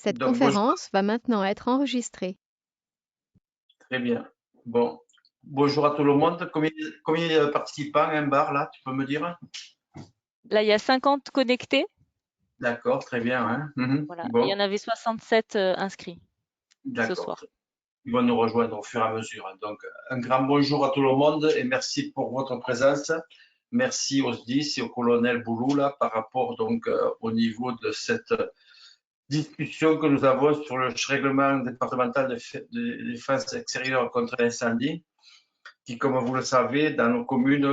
Cette Donc, bonjour. conférence va maintenant être enregistrée. Très bien. Bon, bonjour à tout le monde. Combien il y a de participants à un bar là, tu peux me dire? Là, il y a 50 connectés. D'accord, très bien, hein. Voilà. Il y Bon, en avait 67 inscrits ce d'accord. soir. Ils vont nous rejoindre au fur et à mesure. Donc, un grand bonjour à tout le monde et merci pour votre présence. Merci aux SDIS et au colonel Boulou là, par rapport donc au niveau de cette discussion que nous avons sur le règlement départemental de défense extérieure contre l'incendie, qui, comme vous le savez, dans nos communes,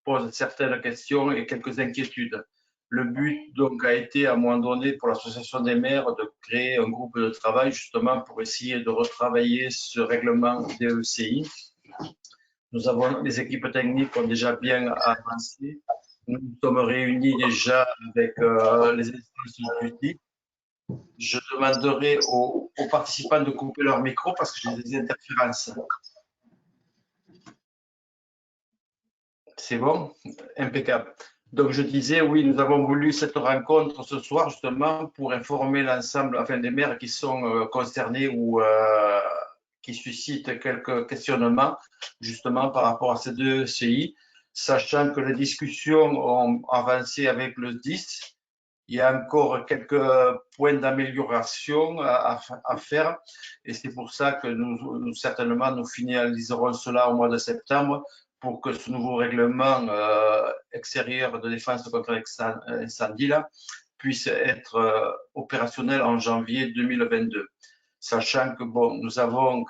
pose certaines questions et quelques inquiétudes. Le but donc a été à un moment donné pour l'association des maires de créer un groupe de travail justement pour essayer de retravailler ce règlement DECI. Nous avons les équipes techniques ont déjà bien avancé. Nous nous sommes réunis déjà avec les instances du DIC. Je demanderai aux participants de couper leur micro parce que j'ai des interférences. C'est bon? Impeccable. Donc, je disais, oui, nous avons voulu cette rencontre ce soir justement pour informer l'ensemble, enfin, des maires qui sont concernés ou qui suscitent quelques questionnements justement par rapport à ces deux CI, sachant que les discussions ont avancé avec le 10. Il y a encore quelques points d'amélioration à faire et c'est pour ça que nous certainement nous finaliserons cela au mois de septembre pour que ce nouveau règlement extérieur de défense contre l'incendie là puisse être opérationnel en janvier 2022. Sachant que bon, nous avons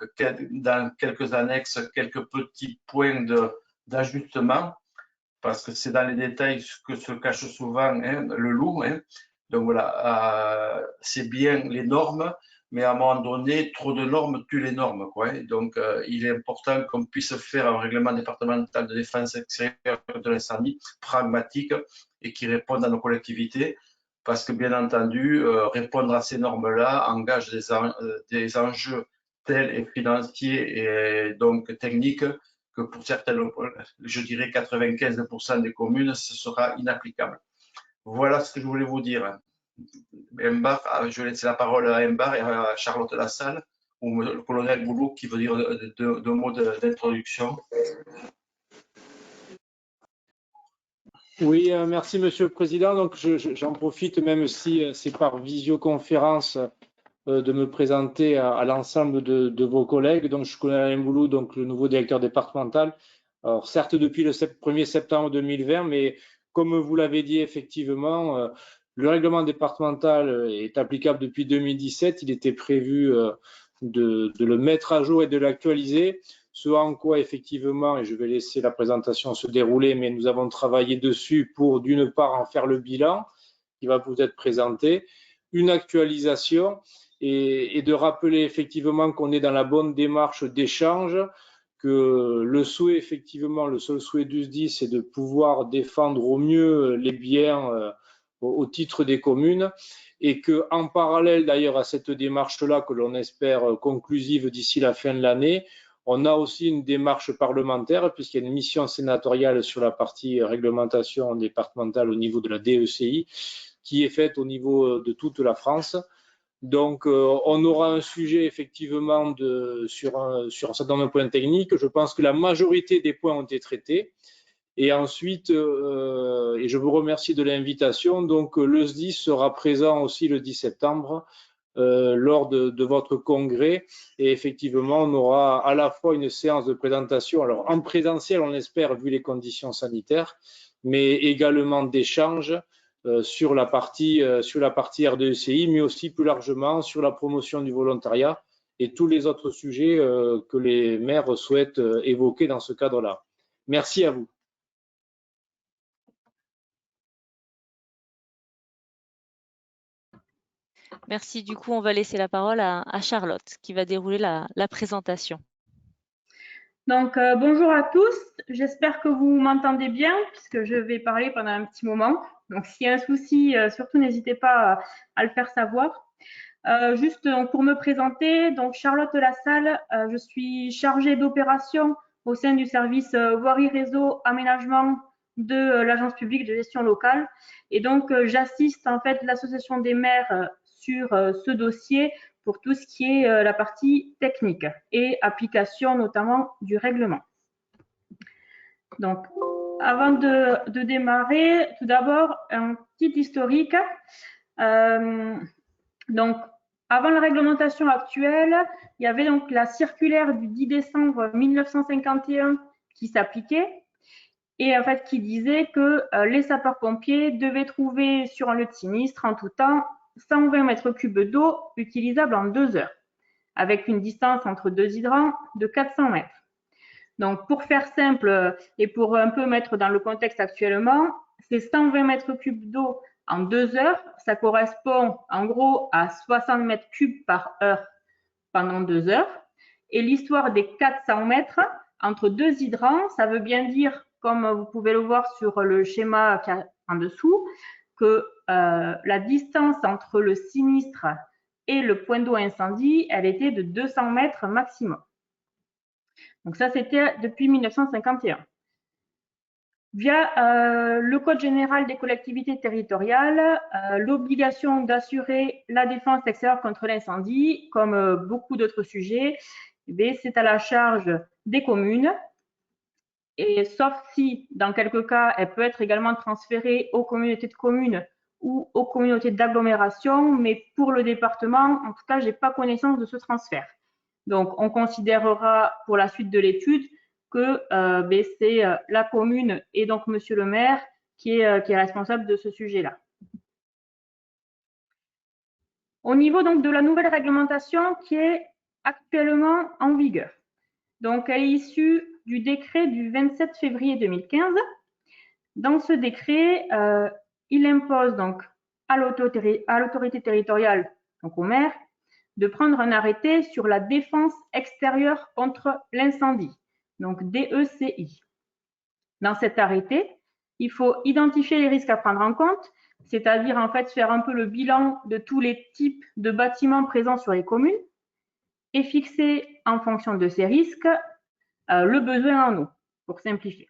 dans quelques annexes quelques petits points d'ajustement parce que c'est dans les détails que se cache souvent le loup. Donc voilà, c'est bien les normes, mais à un moment donné, trop de normes tue les normes, quoi. Donc il est important qu'on puisse faire un règlement départemental de défense extérieure de l'incendie pragmatique et qui réponde à nos collectivités, parce que bien entendu, répondre à ces normes-là engage des enjeux tels et financiers et donc techniques que pour certaines, je dirais 95% des communes, ce sera inapplicable. Voilà ce que je voulais vous dire. Mbar, je laisse la parole à Mbar et à Charlotte Lassalle, ou le colonel Boulou qui veut dire deux mots d'introduction. Oui, merci Monsieur le Président. Donc, j'en profite, même si c'est par visioconférence, de me présenter à l'ensemble de vos collègues. Donc, je suis colonel Alain Boulou, donc le nouveau directeur départemental. Alors, certes, depuis le 1er septembre 2020, mais comme vous l'avez dit, effectivement, le règlement départemental est applicable depuis 2017. Il était prévu de le mettre à jour et de l'actualiser. Ce en quoi, effectivement, et je vais laisser la présentation se dérouler, mais nous avons travaillé dessus pour, d'une part, en faire le bilan qui va vous être présenté, une actualisation et de rappeler effectivement qu'on est dans la bonne démarche d'échange, que le souhait, effectivement, le seul souhait du SDIS, c'est de pouvoir défendre au mieux les biens au titre des communes et que, en parallèle d'ailleurs à cette démarche-là, que l'on espère conclusive d'ici la fin de l'année, on a aussi une démarche parlementaire puisqu'il y a une mission sénatoriale sur la partie réglementation départementale au niveau de la DECI qui est faite au niveau de toute la France. Donc, on aura un sujet effectivement sur un certain nombre de points techniques. Je pense que la majorité des points ont été traités. Et ensuite, et je vous remercie de l'invitation, donc le SDIS sera présent aussi le 10 septembre lors de votre congrès. Et effectivement, on aura à la fois une séance de présentation, alors en présentiel, on espère, vu les conditions sanitaires, mais également d'échange sur la partie RDECI, mais aussi plus largement sur la promotion du volontariat et tous les autres sujets que les maires souhaitent évoquer dans ce cadre-là. Merci à vous. Merci. Du coup, on va laisser la parole à Charlotte qui va dérouler la présentation. Donc, bonjour à tous. J'espère que vous m'entendez bien puisque je vais parler pendant un petit moment. Donc, s'il y a un souci, surtout n'hésitez pas à le faire savoir. Juste pour me présenter, donc Charlotte Lassalle, je suis chargée d'opération au sein du service voirie réseau aménagement de l'agence publique de gestion locale. Et donc, j'assiste en fait l'association des maires sur ce dossier pour tout ce qui est la partie technique et application notamment du règlement. Donc, avant de démarrer, tout d'abord, un petit historique. Donc, avant la réglementation actuelle, il y avait donc la circulaire du 10 décembre 1951 qui s'appliquait et en fait qui disait que les sapeurs-pompiers devaient trouver sur un lieu de sinistre en tout temps 120 mètres cubes d'eau utilisable en 2 heures, avec une distance entre 2 hydrants de 400 mètres. Donc, pour faire simple et pour un peu mettre dans le contexte actuellement, ces 120 mètres cubes d'eau en 2 heures, ça correspond en gros à 60 mètres cubes par heure pendant 2 heures. Et l'histoire des 400 mètres entre 2 hydrants, ça veut bien dire, comme vous pouvez le voir sur le schéma en dessous, que la distance entre le sinistre et le point d'eau incendie, elle était de 200 mètres maximum. Donc ça, c'était depuis 1951. Via le Code général des collectivités territoriales, l'obligation d'assurer la défense extérieure contre l'incendie, comme beaucoup d'autres sujets, c'est à la charge des communes, et sauf si, dans quelques cas, elle peut être également transférée aux communautés de communes ou aux communautés d'agglomération, mais pour le département, en tout cas, je n'ai pas connaissance de ce transfert. Donc, on considérera pour la suite de l'étude que c'est la commune et donc monsieur le maire qui est responsable de ce sujet-là. Au niveau donc de la nouvelle réglementation qui est actuellement en vigueur. Donc, elle est issue du décret du 27 février 2015. Dans ce décret, il impose donc à l'autorité territoriale, donc au maire, de prendre un arrêté sur la défense extérieure contre l'incendie, donc DECI. Dans cet arrêté, il faut identifier les risques à prendre en compte, c'est-à-dire en fait faire un peu le bilan de tous les types de bâtiments présents sur les communes et fixer en fonction de ces risques le besoin en eau, pour simplifier.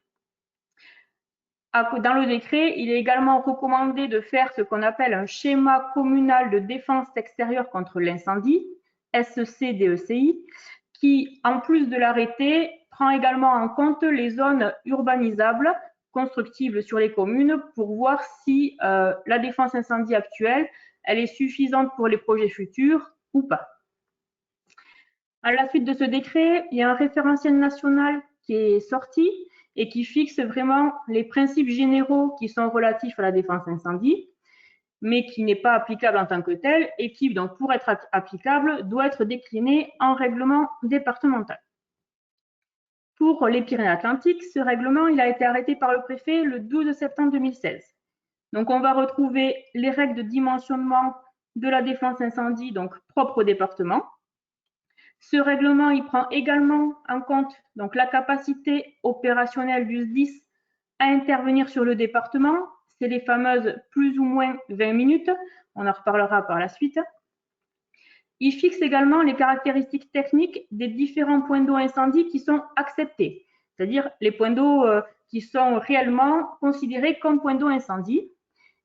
Dans le décret, il est également recommandé de faire ce qu'on appelle un schéma communal de défense extérieure contre l'incendie, SCDECI, qui, en plus de l'arrêté, prend également en compte les zones urbanisables constructibles sur les communes pour voir si la défense incendie actuelle, elle est suffisante pour les projets futurs ou pas. À la suite de ce décret, il y a un référentiel national qui est sorti et qui fixe vraiment les principes généraux qui sont relatifs à la défense incendie, mais qui n'est pas applicable en tant que tel et qui, donc, pour être applicable, doit être décliné en règlement départemental. Pour les Pyrénées-Atlantiques, ce règlement il a été arrêté par le préfet le 12 septembre 2016. Donc, on va retrouver les règles de dimensionnement de la défense incendie, donc propre au département. Ce règlement, il prend également en compte donc, la capacité opérationnelle du SDIS à intervenir sur le département. C'est les fameuses plus ou moins 20 minutes. On en reparlera par la suite. Il fixe également les caractéristiques techniques des différents points d'eau incendie qui sont acceptés, c'est-à-dire les points d'eau qui sont réellement considérés comme points d'eau incendie,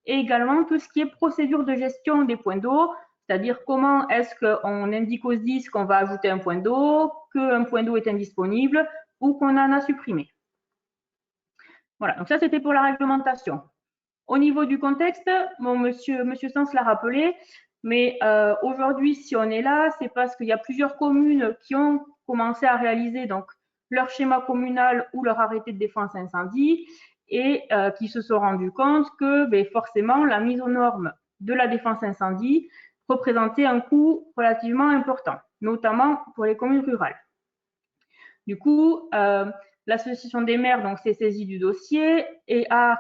et également tout ce qui est procédure de gestion des points d'eau, c'est-à-dire comment est-ce qu'on indique au SDIS qu'on va ajouter un point d'eau, qu'un point d'eau est indisponible ou qu'on en a supprimé. Voilà, donc ça c'était pour la réglementation. Au niveau du contexte, bon, monsieur Sens l'a rappelé, mais aujourd'hui, si on est là, c'est parce qu'il y a plusieurs communes qui ont commencé à réaliser donc leur schéma communal ou leur arrêté de défense incendie et qui se sont rendus compte que forcément la mise aux normes de la défense incendie représentait un coût relativement important, notamment pour les communes rurales. Du coup, l'association des maires s'est saisie du dossier et a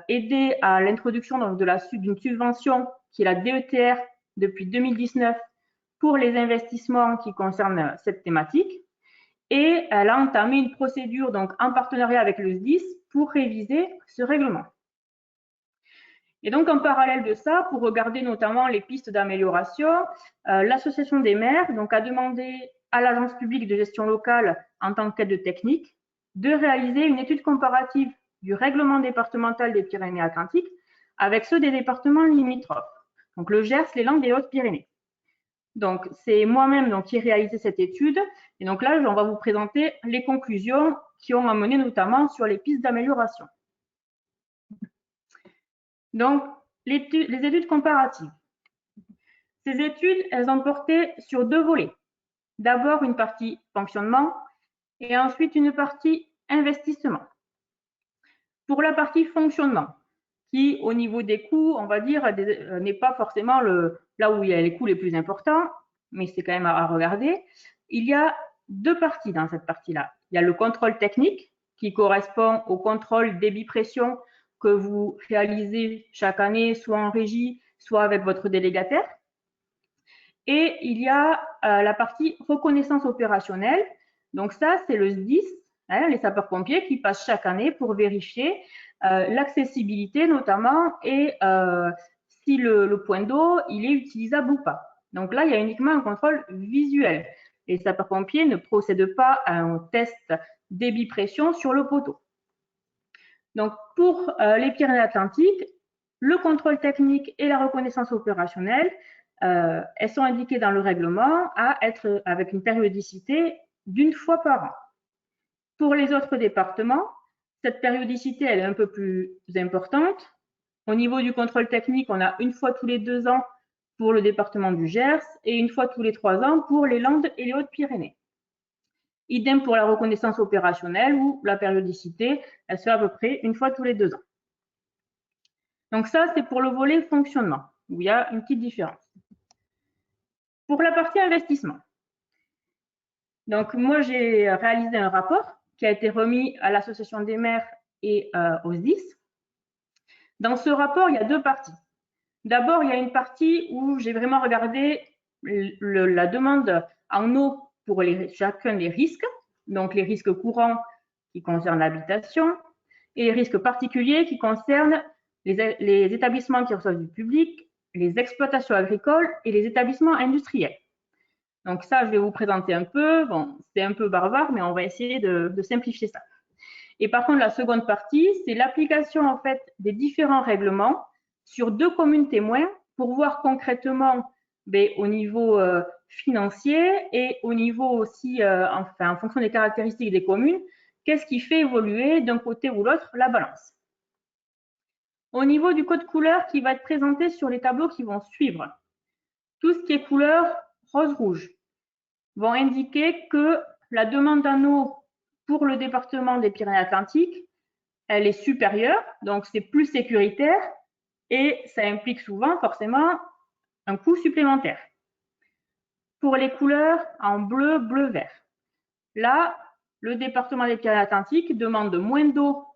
aidé à l'introduction d'une subvention qui est la DETR depuis 2019 pour les investissements qui concernent cette thématique. Et elle a entamé une procédure donc en partenariat avec le SDIS pour réviser ce règlement. Et donc, en parallèle de ça, pour regarder notamment les pistes d'amélioration, l'association des maires a demandé à l'Agence publique de gestion locale, en tant qu'aide technique, de réaliser une étude comparative du règlement départemental des Pyrénées-Atlantiques avec ceux des départements limitrophes. Donc le Gers, les Landes et les Hautes-Pyrénées. Donc c'est moi-même qui ai réalisé cette étude. Et donc là, on va vous présenter les conclusions qui ont amené notamment sur les pistes d'amélioration. Donc les études comparatives. Ces études, elles ont porté sur 2 volets. D'abord une partie fonctionnement et ensuite une partie investissement. Pour la partie fonctionnement, qui au niveau des coûts, on va dire, n'est pas forcément là où il y a les coûts les plus importants, mais c'est quand même à regarder. Il y a 2 parties dans cette partie-là. Il y a le contrôle technique qui correspond au contrôle débit-pression que vous réalisez chaque année, soit en régie, soit avec votre délégataire. Et il y a la partie reconnaissance opérationnelle. Donc ça, c'est le SDIS, les sapeurs-pompiers qui passent chaque année pour vérifier l'accessibilité notamment et si le point d'eau, il est utilisable ou pas. Donc là, il y a uniquement un contrôle visuel. Les sapeurs-pompiers ne procèdent pas à un test débit-pression sur le poteau. Donc pour les Pyrénées-Atlantiques, le contrôle technique et la reconnaissance opérationnelle, elles sont indiquées dans le règlement à être avec une périodicité d'1 fois par an. Pour les autres départements, cette périodicité elle est un peu plus importante. Au niveau du contrôle technique, on a 1 fois tous les 2 ans pour le département du Gers et 1 fois tous les 3 ans pour les Landes et les Hautes-Pyrénées. Idem pour la reconnaissance opérationnelle où la périodicité, elle se fait à peu près 1 fois tous les 2 ans. Donc ça, c'est pour le volet fonctionnement, où il y a une petite différence. Pour la partie investissement, donc moi j'ai réalisé un rapport qui a été remis à l'Association des maires et au SDIS. Dans ce rapport, il y a 2 parties. D'abord, il y a une partie où j'ai vraiment regardé la demande en eau pour chacun des risques, donc les risques courants qui concernent l'habitation et les risques particuliers qui concernent les établissements qui reçoivent du public, les exploitations agricoles et les établissements industriels. Donc ça, je vais vous présenter un peu. Bon, c'est un peu barbare, mais on va essayer de simplifier ça. Et par contre, la seconde partie, c'est l'application en fait des différents règlements sur 2 communes témoins pour voir concrètement au niveau financier et au niveau aussi, en fonction des caractéristiques des communes, qu'est-ce qui fait évoluer d'un côté ou l'autre la balance. Au niveau du code couleur qui va être présenté sur les tableaux qui vont suivre, tout ce qui est couleur rose-rouge vont indiquer que la demande en eau pour le département des Pyrénées-Atlantiques, elle est supérieure, donc c'est plus sécuritaire et ça implique souvent forcément un coût supplémentaire. Pour les couleurs en bleu, bleu-vert, là, le département des Pyrénées-Atlantiques demande moins d'eau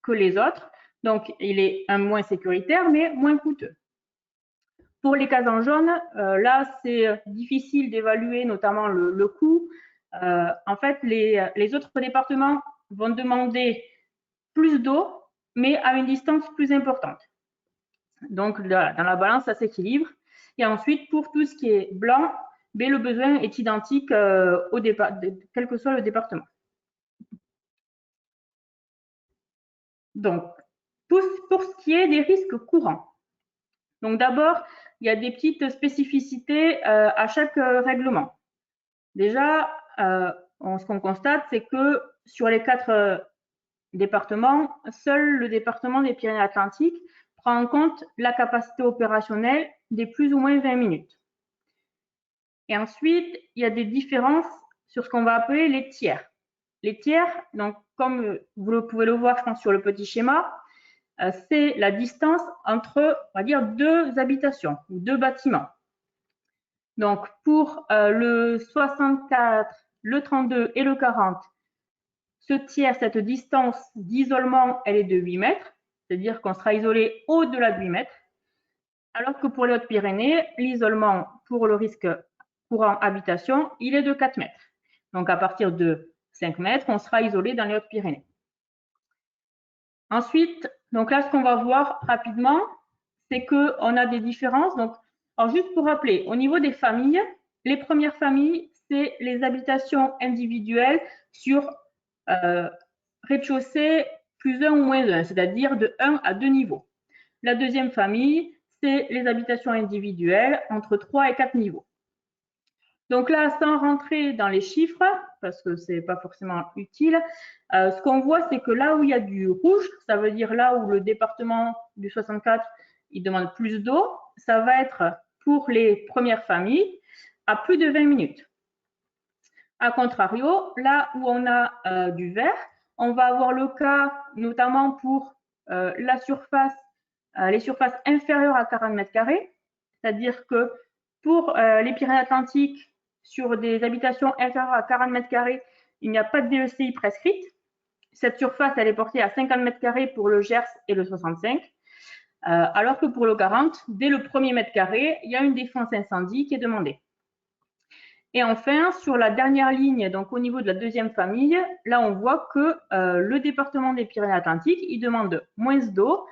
que les autres, donc il est moins sécuritaire mais moins coûteux. Pour les cases en jaune, là, c'est difficile d'évaluer notamment le coût. En fait, les autres départements vont demander plus d'eau, mais à une distance plus importante. Donc, dans la balance, ça s'équilibre. Et ensuite, pour tout ce qui est blanc, le besoin est identique quel que soit le département. Donc, pour ce qui est des risques courants. Donc, d'abord, il y a des petites spécificités à chaque règlement. Déjà, ce qu'on constate, c'est que sur les 4 départements, seul le département des Pyrénées-Atlantiques prend en compte la capacité opérationnelle des plus ou moins 20 minutes. Et ensuite, il y a des différences sur ce qu'on va appeler les tiers. Les tiers, donc comme vous pouvez le voir, je pense, sur le petit schéma, c'est la distance entre, on va dire, 2 habitations ou 2 bâtiments. Donc, pour le 64, le 32 et le 40, ce tiers, cette distance d'isolement, elle est de 8 mètres, c'est-à-dire qu'on sera isolé au-delà de 8 mètres, alors que pour les Hautes-Pyrénées, l'isolement pour le risque courant habitation, il est de 4 mètres. Donc, à partir de 5 mètres, on sera isolé dans les Hautes-Pyrénées. Ensuite, donc là, ce qu'on va voir rapidement, c'est qu'on a des différences. Donc, alors juste pour rappeler, au niveau des familles, les premières familles, c'est les habitations individuelles sur rez-de-chaussée plus 1 ou moins 1, c'est-à-dire de 1 à 2 niveaux. La deuxième famille, c'est les habitations individuelles entre 3 et 4 niveaux. Donc là, sans rentrer dans les chiffres, parce que ce n'est pas forcément utile, ce qu'on voit, c'est que là où il y a du rouge, ça veut dire là où le département du 64, il demande plus d'eau, ça va être pour les premières familles à plus de 20 minutes. A contrario, là où on a du vert, on va avoir le cas notamment pour la surface, les surfaces inférieures à 40 mètres carrés, c'est-à-dire que pour les Pyrénées-Atlantiques, sur des habitations inférieures à 40 mètres carrés, il n'y a pas de DECI prescrite. Cette surface, elle est portée à 50 mètres carrés pour le Gers et le 65, alors que pour le 40, dès le premier mètre carré, il y a une défense incendie qui est demandée. Et enfin, sur la dernière ligne, donc au niveau de la deuxième famille, là on voit que le département des Pyrénées-Atlantiques, il demande moins d'eau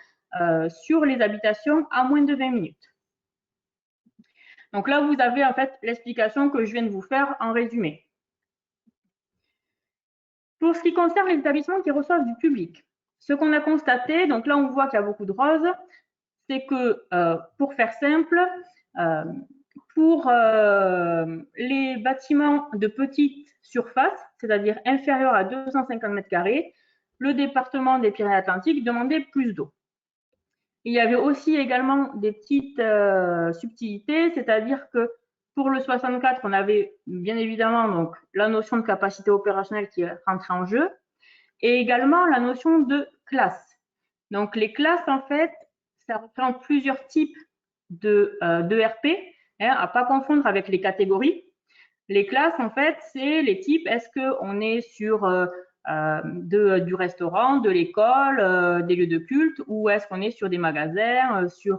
sur les habitations à moins de 20 minutes. Donc là, vous avez en fait l'explication que je viens de vous faire en résumé. Pour ce qui concerne les établissements qui reçoivent du public, ce qu'on a constaté, donc là on voit qu'il y a beaucoup de roses, c'est que pour faire simple, pour les bâtiments de petite surface, c'est-à-dire inférieurs à 250 mètres carrés, le département des Pyrénées-Atlantiques demandait plus d'eau. Il y avait aussi également des petites subtilités, c'est-à-dire que pour le 64, on avait bien évidemment donc, la notion de capacité opérationnelle qui rentrait en jeu et également la notion de classe. Donc les classes, en fait, ça représente plusieurs types d'ERP, à ne pas confondre avec les catégories. Les classes, en fait, c'est les types, est-ce qu'on est sur du restaurant, de l'école, des lieux de culte, ou est-ce qu'on est sur des magasins, sur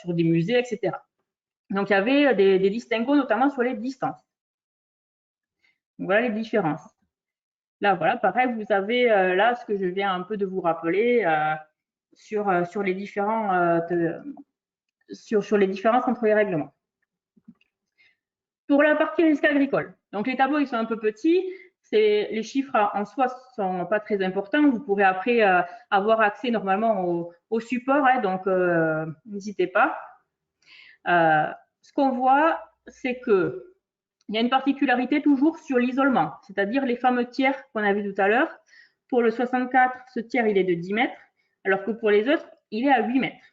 des musées, etc. Donc, il y avait des distinguos, notamment sur les distances. Donc, voilà les différences. Là, voilà, pareil, vous avez là ce que je viens un peu de vous rappeler sur les différents sur les différences entre les règlements. Pour la partie risque agricole, donc les tableaux ils sont un peu petits, les chiffres en soi sont pas très importants. Vous pourrez après avoir accès normalement au support, donc n'hésitez pas. Ce qu'on voit, c'est que il y a une particularité toujours sur l'isolement, c'est-à-dire les fameux tiers qu'on a vu tout à l'heure. Pour le 64, ce tiers il est de 10 mètres, alors que pour les autres, il est à 8 mètres.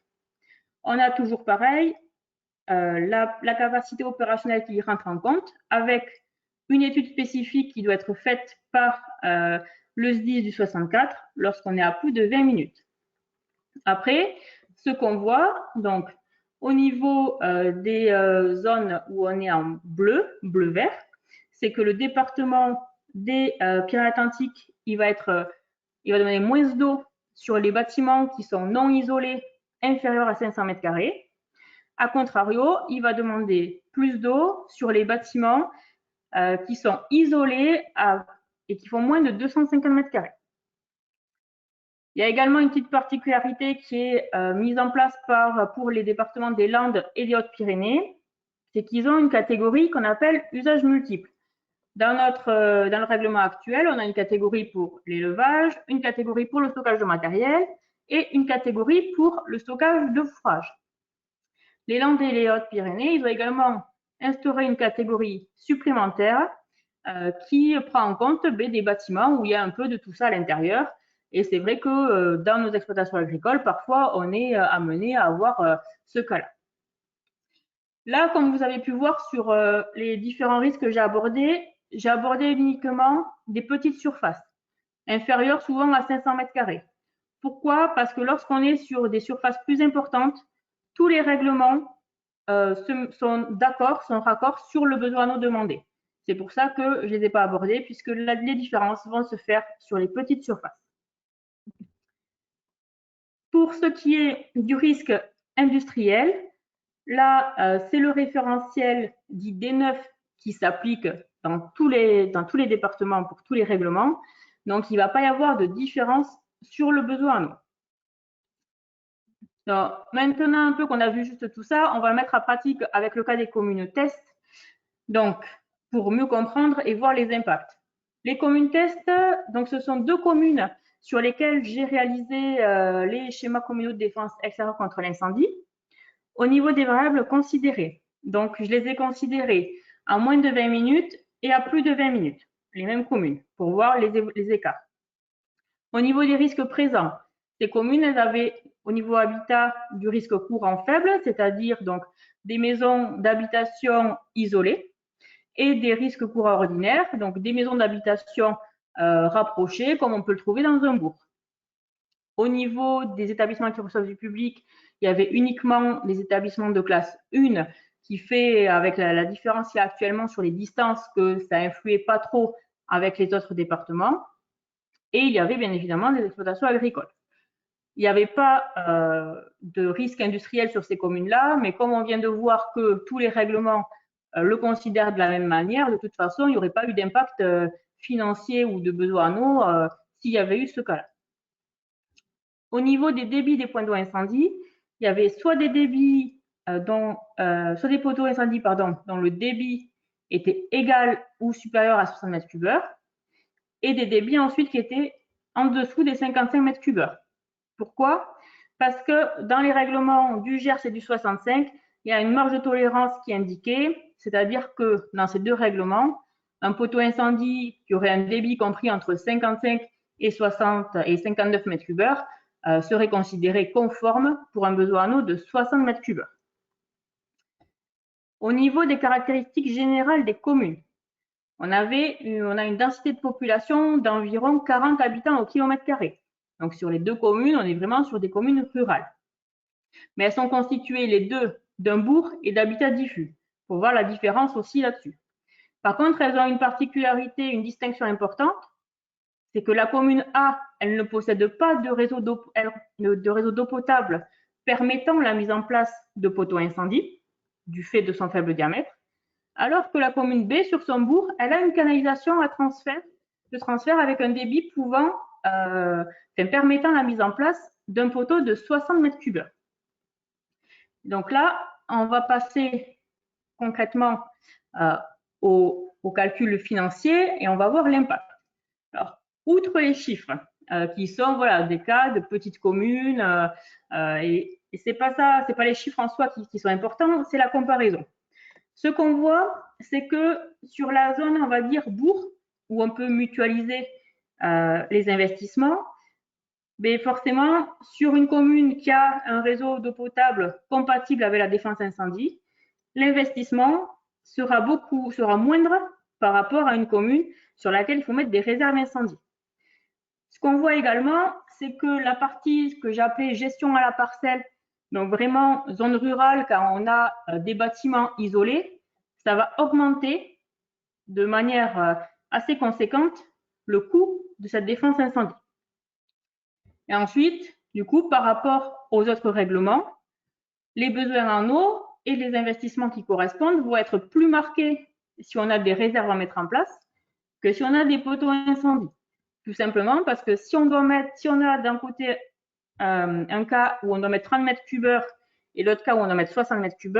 On a toujours pareil, la capacité opérationnelle qui rentre en compte, avec une étude spécifique qui doit être faite par le SDIS du 64 lorsqu'on est à plus de 20 minutes. Après, ce qu'on voit, donc au niveau des zones où on est en bleu-vert, c'est que le département des Pyrénées-Atlantiques, il va donner moins d'eau sur les bâtiments qui sont non isolés inférieurs à 500 mètres carrés. A contrario, il va demander plus d'eau sur les bâtiments qui sont isolés et qui font moins de 250 mètres carrés. Il y a également une petite particularité qui est mise en place pour les départements des Landes et des Hautes-Pyrénées, c'est qu'ils ont une catégorie qu'on appelle usage multiple. Dans le règlement actuel, on a une catégorie pour l'élevage, une catégorie pour le stockage de matériel et une catégorie pour le stockage de fourrage. Les Landes et les Hautes-Pyrénées, ils ont également instauré une catégorie supplémentaire qui prend en compte des bâtiments où il y a un peu de tout ça à l'intérieur. Et c'est vrai que dans nos exploitations agricoles, parfois, on est amené à avoir ce cas-là. Là, comme vous avez pu voir sur les différents risques que j'ai abordés uniquement des petites surfaces, inférieures souvent à 500 mètres carrés. Pourquoi? Parce que lorsqu'on est sur des surfaces plus importantes, tous les règlements sont raccords sur le besoin non demandé. C'est pour ça que je ne les ai pas abordés, puisque les différences vont se faire sur les petites surfaces. Pour ce qui est du risque industriel, là, c'est le référentiel dit D9 qui s'applique dans tous les départements pour tous les règlements. Donc, il ne va pas y avoir de différence sur le besoin en eau. Donc, maintenant, un peu qu'on a vu juste tout ça, on va le mettre en pratique avec le cas des communes test. Donc, pour mieux comprendre et voir les impacts. Les communes test, donc ce sont deux communes sur lesquels j'ai réalisé les schémas communaux de défense extérieure contre l'incendie. Au niveau des variables considérées, donc je les ai considérées à moins de 20 minutes et à plus de 20 minutes, les mêmes communes, pour voir les écarts. Au niveau des risques présents, ces communes, elles avaient au niveau habitat du risque courant faible, c'est-à-dire donc des maisons d'habitation isolées, et des risques courants ordinaires, donc des maisons d'habitation rapprochées, comme on peut le trouver dans un bourg. Au niveau des établissements qui reçoivent du public, il y avait uniquement les établissements de classe 1 qui fait, avec la différence qu'il y a actuellement sur les distances, que ça influait pas trop avec les autres départements. Et il y avait bien évidemment des exploitations agricoles. Il n'y avait pas de risque industriel sur ces communes-là, mais comme on vient de voir que tous les règlements le considèrent de la même manière, de toute façon, il n'y aurait pas eu d'impact financier ou de besoin en eau s'il y avait eu ce cas-là. Au niveau des débits des points d'eau incendie, il y avait soit des débits soit des poteaux incendie dont le débit était égal ou supérieur à 60 mètres cubes, et des débits ensuite qui étaient en dessous des 55 mètres cubes. Pourquoi? Parce que dans les règlements du GERS et du 65, il y a une marge de tolérance qui est indiquée, c'est-à-dire que dans ces deux règlements, un poteau incendie qui aurait un débit compris entre 55 et 60 et 59 mètres cubes serait considéré conforme pour un besoin en eau de 60 mètres cubes. Au niveau des caractéristiques générales des communes, on a une densité de population d'environ 40 habitants au kilomètre carré. Donc sur les deux communes, on est vraiment sur des communes rurales. Mais elles sont constituées les deux d'un bourg et d'habitat diffus. Il faut voir la différence aussi là-dessus. Par contre, elles ont une particularité, une distinction importante, c'est que la commune A, elle ne possède pas de réseau d'eau potable permettant la mise en place de poteaux incendie, du fait de son faible diamètre, alors que la commune B, sur son bourg, elle a une canalisation de transfert avec un débit permettant la mise en place d'un poteau de 60 mètres cubes. Donc là, on va passer concrètement au calcul financier et on va voir l'impact. Alors, outre les chiffres qui sont des cas de petites communes, et c'est pas les chiffres en soi qui sont importants, c'est la comparaison. Ce qu'on voit, c'est que sur la zone, on va dire bourg, où on peut mutualiser les investissements, mais forcément, sur une commune qui a un réseau d'eau potable compatible avec la défense incendie, l'investissement sera moindre par rapport à une commune sur laquelle il faut mettre des réserves incendie. Ce qu'on voit également, c'est que la partie que j'appelais gestion à la parcelle, donc vraiment zone rurale, quand on a des bâtiments isolés, ça va augmenter de manière assez conséquente le coût de cette défense incendie. Et ensuite, du coup, par rapport aux autres règlements, les besoins en eau et les investissements qui correspondent vont être plus marqués si on a des réserves à mettre en place que si on a des poteaux incendie. Tout simplement parce que si on a d'un côté un cas où on doit mettre 30 mètres cubes et l'autre cas où on doit mettre 60 mètres cubes,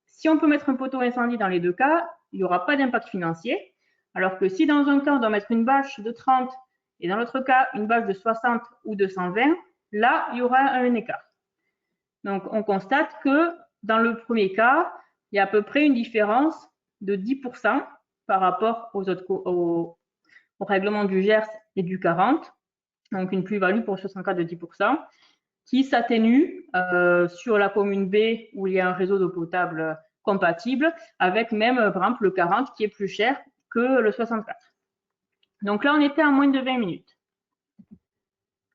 si on peut mettre un poteau incendie dans les deux cas, il n'y aura pas d'impact financier. Alors que si dans un cas, on doit mettre une bâche de 30 et dans l'autre cas, une bâche de 60 ou de 120, là, il y aura un écart. Donc, on constate que dans le premier cas, il y a à peu près une différence de 10% par rapport au règlement du GERS et du 40, donc une plus-value pour 64 de 10%, qui s'atténue sur la commune B où il y a un réseau d'eau potable compatible, avec même, par exemple, le 40 qui est plus cher que le 64. Donc là, on était à moins de 20 minutes.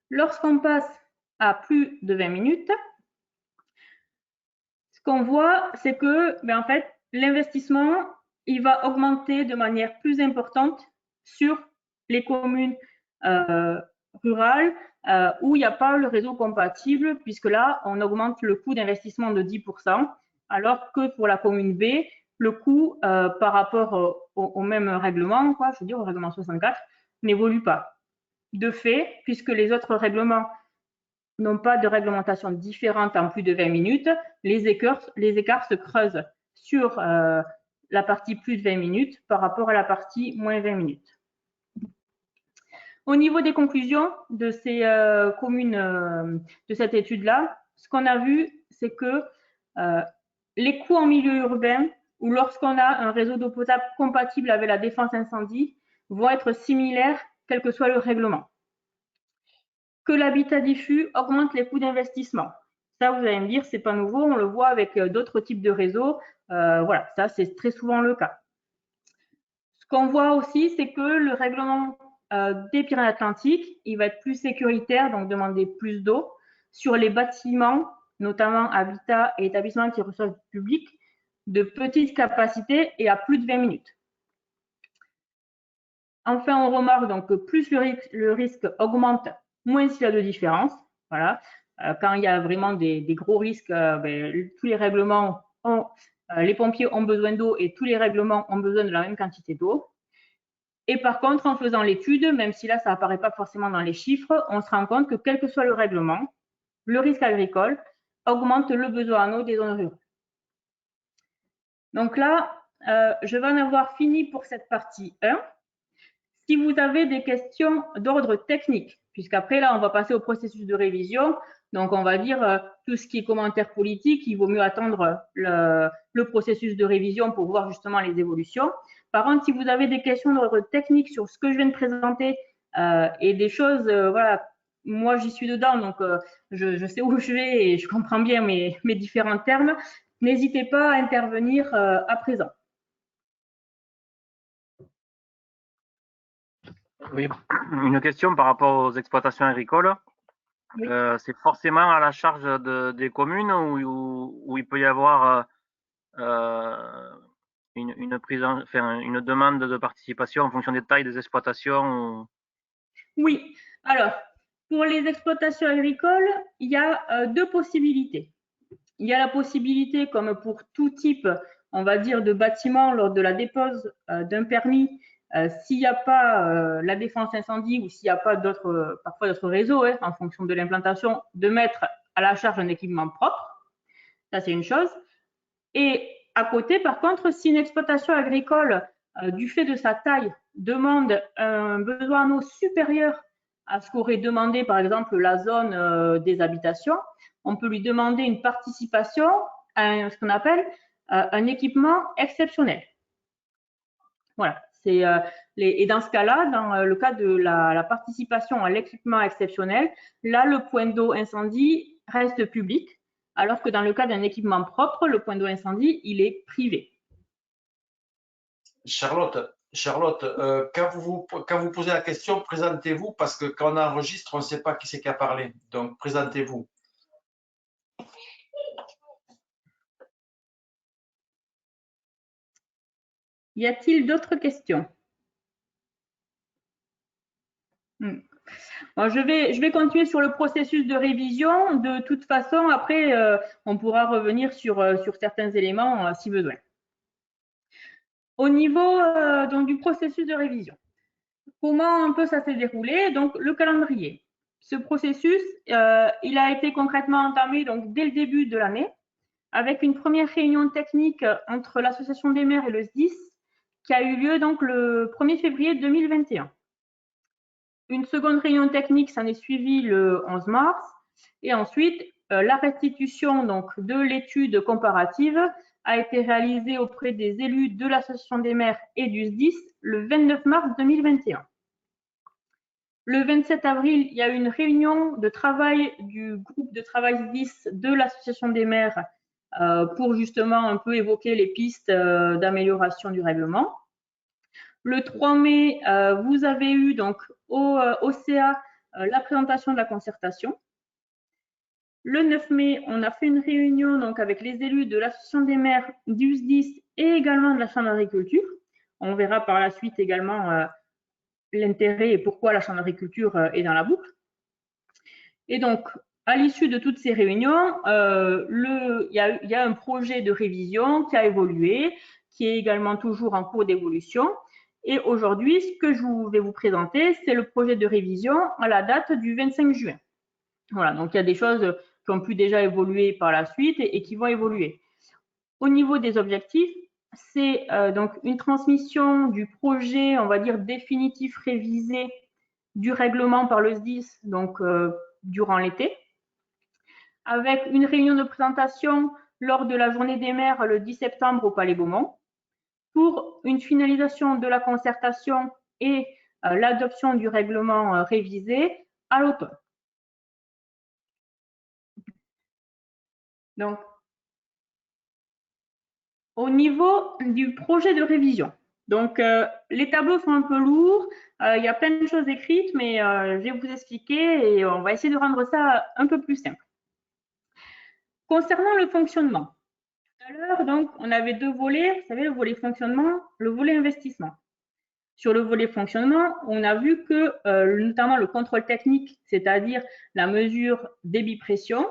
Lorsqu'on passe à plus de 20 minutes, ce qu'on voit, c'est que, en fait, l'investissement, il va augmenter de manière plus importante sur les communes rurales où il n'y a pas le réseau compatible, puisque là, on augmente le coût d'investissement de 10%, alors que pour la commune B, le coût par rapport au même règlement, au règlement 64, n'évolue pas. De fait, puisque les autres règlements n'ont pas de réglementation différente en plus de 20 minutes, les écarts se creusent sur la partie plus de 20 minutes par rapport à la partie moins 20 minutes. Au niveau des conclusions de ces communes, de cette étude-là, ce qu'on a vu, c'est que les coûts en milieu urbain ou lorsqu'on a un réseau d'eau potable compatible avec la défense incendie vont être similaires, quel que soit le règlement. Que l'habitat diffus augmente les coûts d'investissement. Ça, vous allez me dire, c'est pas nouveau, on le voit avec d'autres types de réseaux. Voilà, ça, c'est très souvent le cas. Ce qu'on voit aussi, c'est que le règlement des Pyrénées-Atlantiques, il va être plus sécuritaire, donc demander plus d'eau sur les bâtiments, notamment habitats et établissements qui reçoivent du public, de petite capacité et à plus de 20 minutes. Enfin, on remarque donc que plus le risque augmente, moins il y a de différence. Voilà. Quand il y a vraiment des gros risques, tous les règlements les pompiers ont besoin d'eau et tous les règlements ont besoin de la même quantité d'eau. Et par contre, en faisant l'étude, même si là, ça apparaît pas forcément dans les chiffres, on se rend compte que quel que soit le règlement, le risque agricole augmente le besoin en eau des zones rurales. Donc là, je vais en avoir fini pour cette partie 1. Si vous avez des questions d'ordre technique, puisqu'après là, on va passer au processus de révision, donc on va dire tout ce qui est commentaire politique, il vaut mieux attendre le processus de révision pour voir justement les évolutions. Par contre, si vous avez des questions d'ordre technique sur ce que je viens de présenter et des choses, voilà, moi j'y suis dedans, donc je sais où je vais et je comprends bien mes différents termes, n'hésitez pas à intervenir à présent. Oui, une question par rapport aux exploitations agricoles. Oui. C'est forcément à la charge des communes où il peut y avoir une demande de participation en fonction des tailles des exploitations. Oui, alors pour les exploitations agricoles, il y a deux possibilités. Il y a la possibilité, comme pour tout type, on va dire, de bâtiment lors de la dépose d'un permis, s'il n'y a pas la défense incendie ou s'il n'y a pas parfois d'autres réseaux, en fonction de l'implantation, de mettre à la charge un équipement propre. Ça, c'est une chose. Et à côté, par contre, si une exploitation agricole, du fait de sa taille, demande un besoin en eau supérieur à ce qu'aurait demandé, par exemple, la zone des habitations, on peut lui demander une participation à ce qu'on appelle un équipement exceptionnel. Voilà. Et dans ce cas-là, dans le cas de la participation à l'équipement exceptionnel, là, le point d'eau incendie reste public, alors que dans le cas d'un équipement propre, le point d'eau incendie, il est privé. Charlotte, quand vous posez la question, présentez-vous, parce que quand on enregistre, on ne sait pas qui c'est qui a parlé. Donc, présentez-vous. Y a-t-il d'autres questions? Bon, je vais continuer sur le processus de révision. De toute façon, après, on pourra revenir sur certains éléments si besoin. Au niveau donc, du processus de révision, comment un peu ça s'est déroulé? Donc, le calendrier. Ce processus, il a été concrètement entamé donc, dès le début de l'année, avec une première réunion technique entre l'Association des maires et le SDIS, qui a eu lieu donc le 1er février 2021. Une seconde réunion technique s'en est suivie le 11 mars. Et ensuite, la restitution donc, de l'étude comparative a été réalisée auprès des élus de l'Association des maires et du SDIS le 29 mars 2021. Le 27 avril, il y a eu une réunion de travail du groupe de travail SDIS de l'Association des maires pour justement un peu évoquer les pistes d'amélioration du règlement. Le 3 mai, vous avez eu donc au CA la présentation de la concertation. Le 9 mai, on a fait une réunion donc, avec les élus de l'Association des maires, du SDIS et également de la Chambre d'agriculture. On verra par la suite également l'intérêt et pourquoi la Chambre d'agriculture est dans la boucle. Et donc, à l'issue de toutes ces réunions, il y a un projet de révision qui a évolué, qui est également toujours en cours d'évolution. Et aujourd'hui, ce que je vais vous présenter, c'est le projet de révision à la date du 25 juin. Voilà, donc il y a des choses qui ont pu déjà évoluer par la suite et qui vont évoluer. Au niveau des objectifs, c'est donc une transmission du projet, on va dire, définitif révisé du règlement par le SDIS, donc durant l'été, avec une réunion de présentation lors de la journée des maires le 10 septembre au Palais Beaumont, pour une finalisation de la concertation et l'adoption du règlement révisé à l'automne. Donc, au niveau du projet de révision, donc les tableaux sont un peu lourds, il y a plein de choses écrites, mais je vais vous expliquer et on va essayer de rendre ça un peu plus simple. Concernant le fonctionnement, tout à l'heure, donc, on avait deux volets, vous savez, le volet fonctionnement, le volet investissement. Sur le volet fonctionnement, on a vu que notamment le contrôle technique, c'est-à-dire la mesure débit-pression,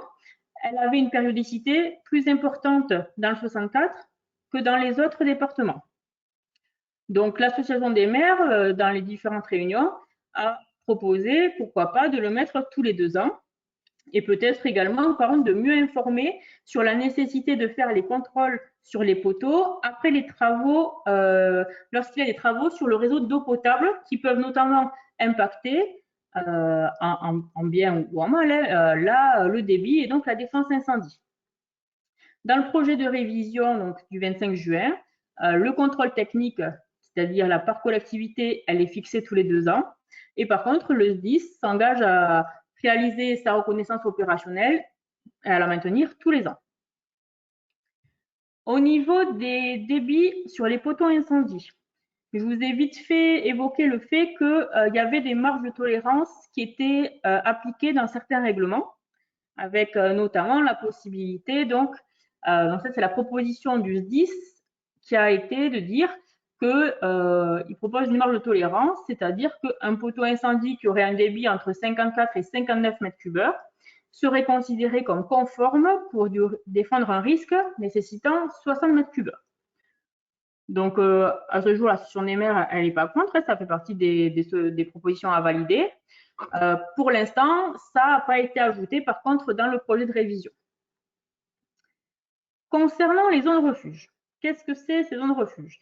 elle avait une périodicité plus importante dans le 64 que dans les autres départements. Donc, l'association des maires, dans les différentes réunions, a proposé, pourquoi pas, de le mettre tous les 2 ans et peut-être également, par contre, de mieux informer sur la nécessité de faire les contrôles sur les poteaux après les travaux, lorsqu'il y a des travaux sur le réseau d'eau potable qui peuvent notamment impacter en bien ou en mal le débit et donc la défense incendie. Dans le projet de révision donc, du 25 juin, le contrôle technique, c'est-à-dire la part collectivité, elle est fixée tous les 2 ans. Et par contre, le SDIS s'engage à réaliser sa reconnaissance opérationnelle et à la maintenir tous les ans. Au niveau des débits sur les poteaux incendies, je vous ai vite fait évoquer le fait qu'il y avait des marges de tolérance qui étaient appliquées dans certains règlements, avec notamment la possibilité, donc ça c'est la proposition du SDIS qui a été de dire qu'il propose une marge de tolérance, c'est-à-dire qu'un poteau incendie qui aurait un débit entre 54 et 59 mètres cubes heure serait considéré comme conforme pour défendre un risque nécessitant 60 mètres cubes heure. Donc, à ce jour, l'association des maires, elle n'est pas contre, ça fait partie des propositions à valider. Pour l'instant, ça n'a pas été ajouté, par contre, dans le projet de révision. Concernant les zones refuge, qu'est-ce que c'est ces zones refuge?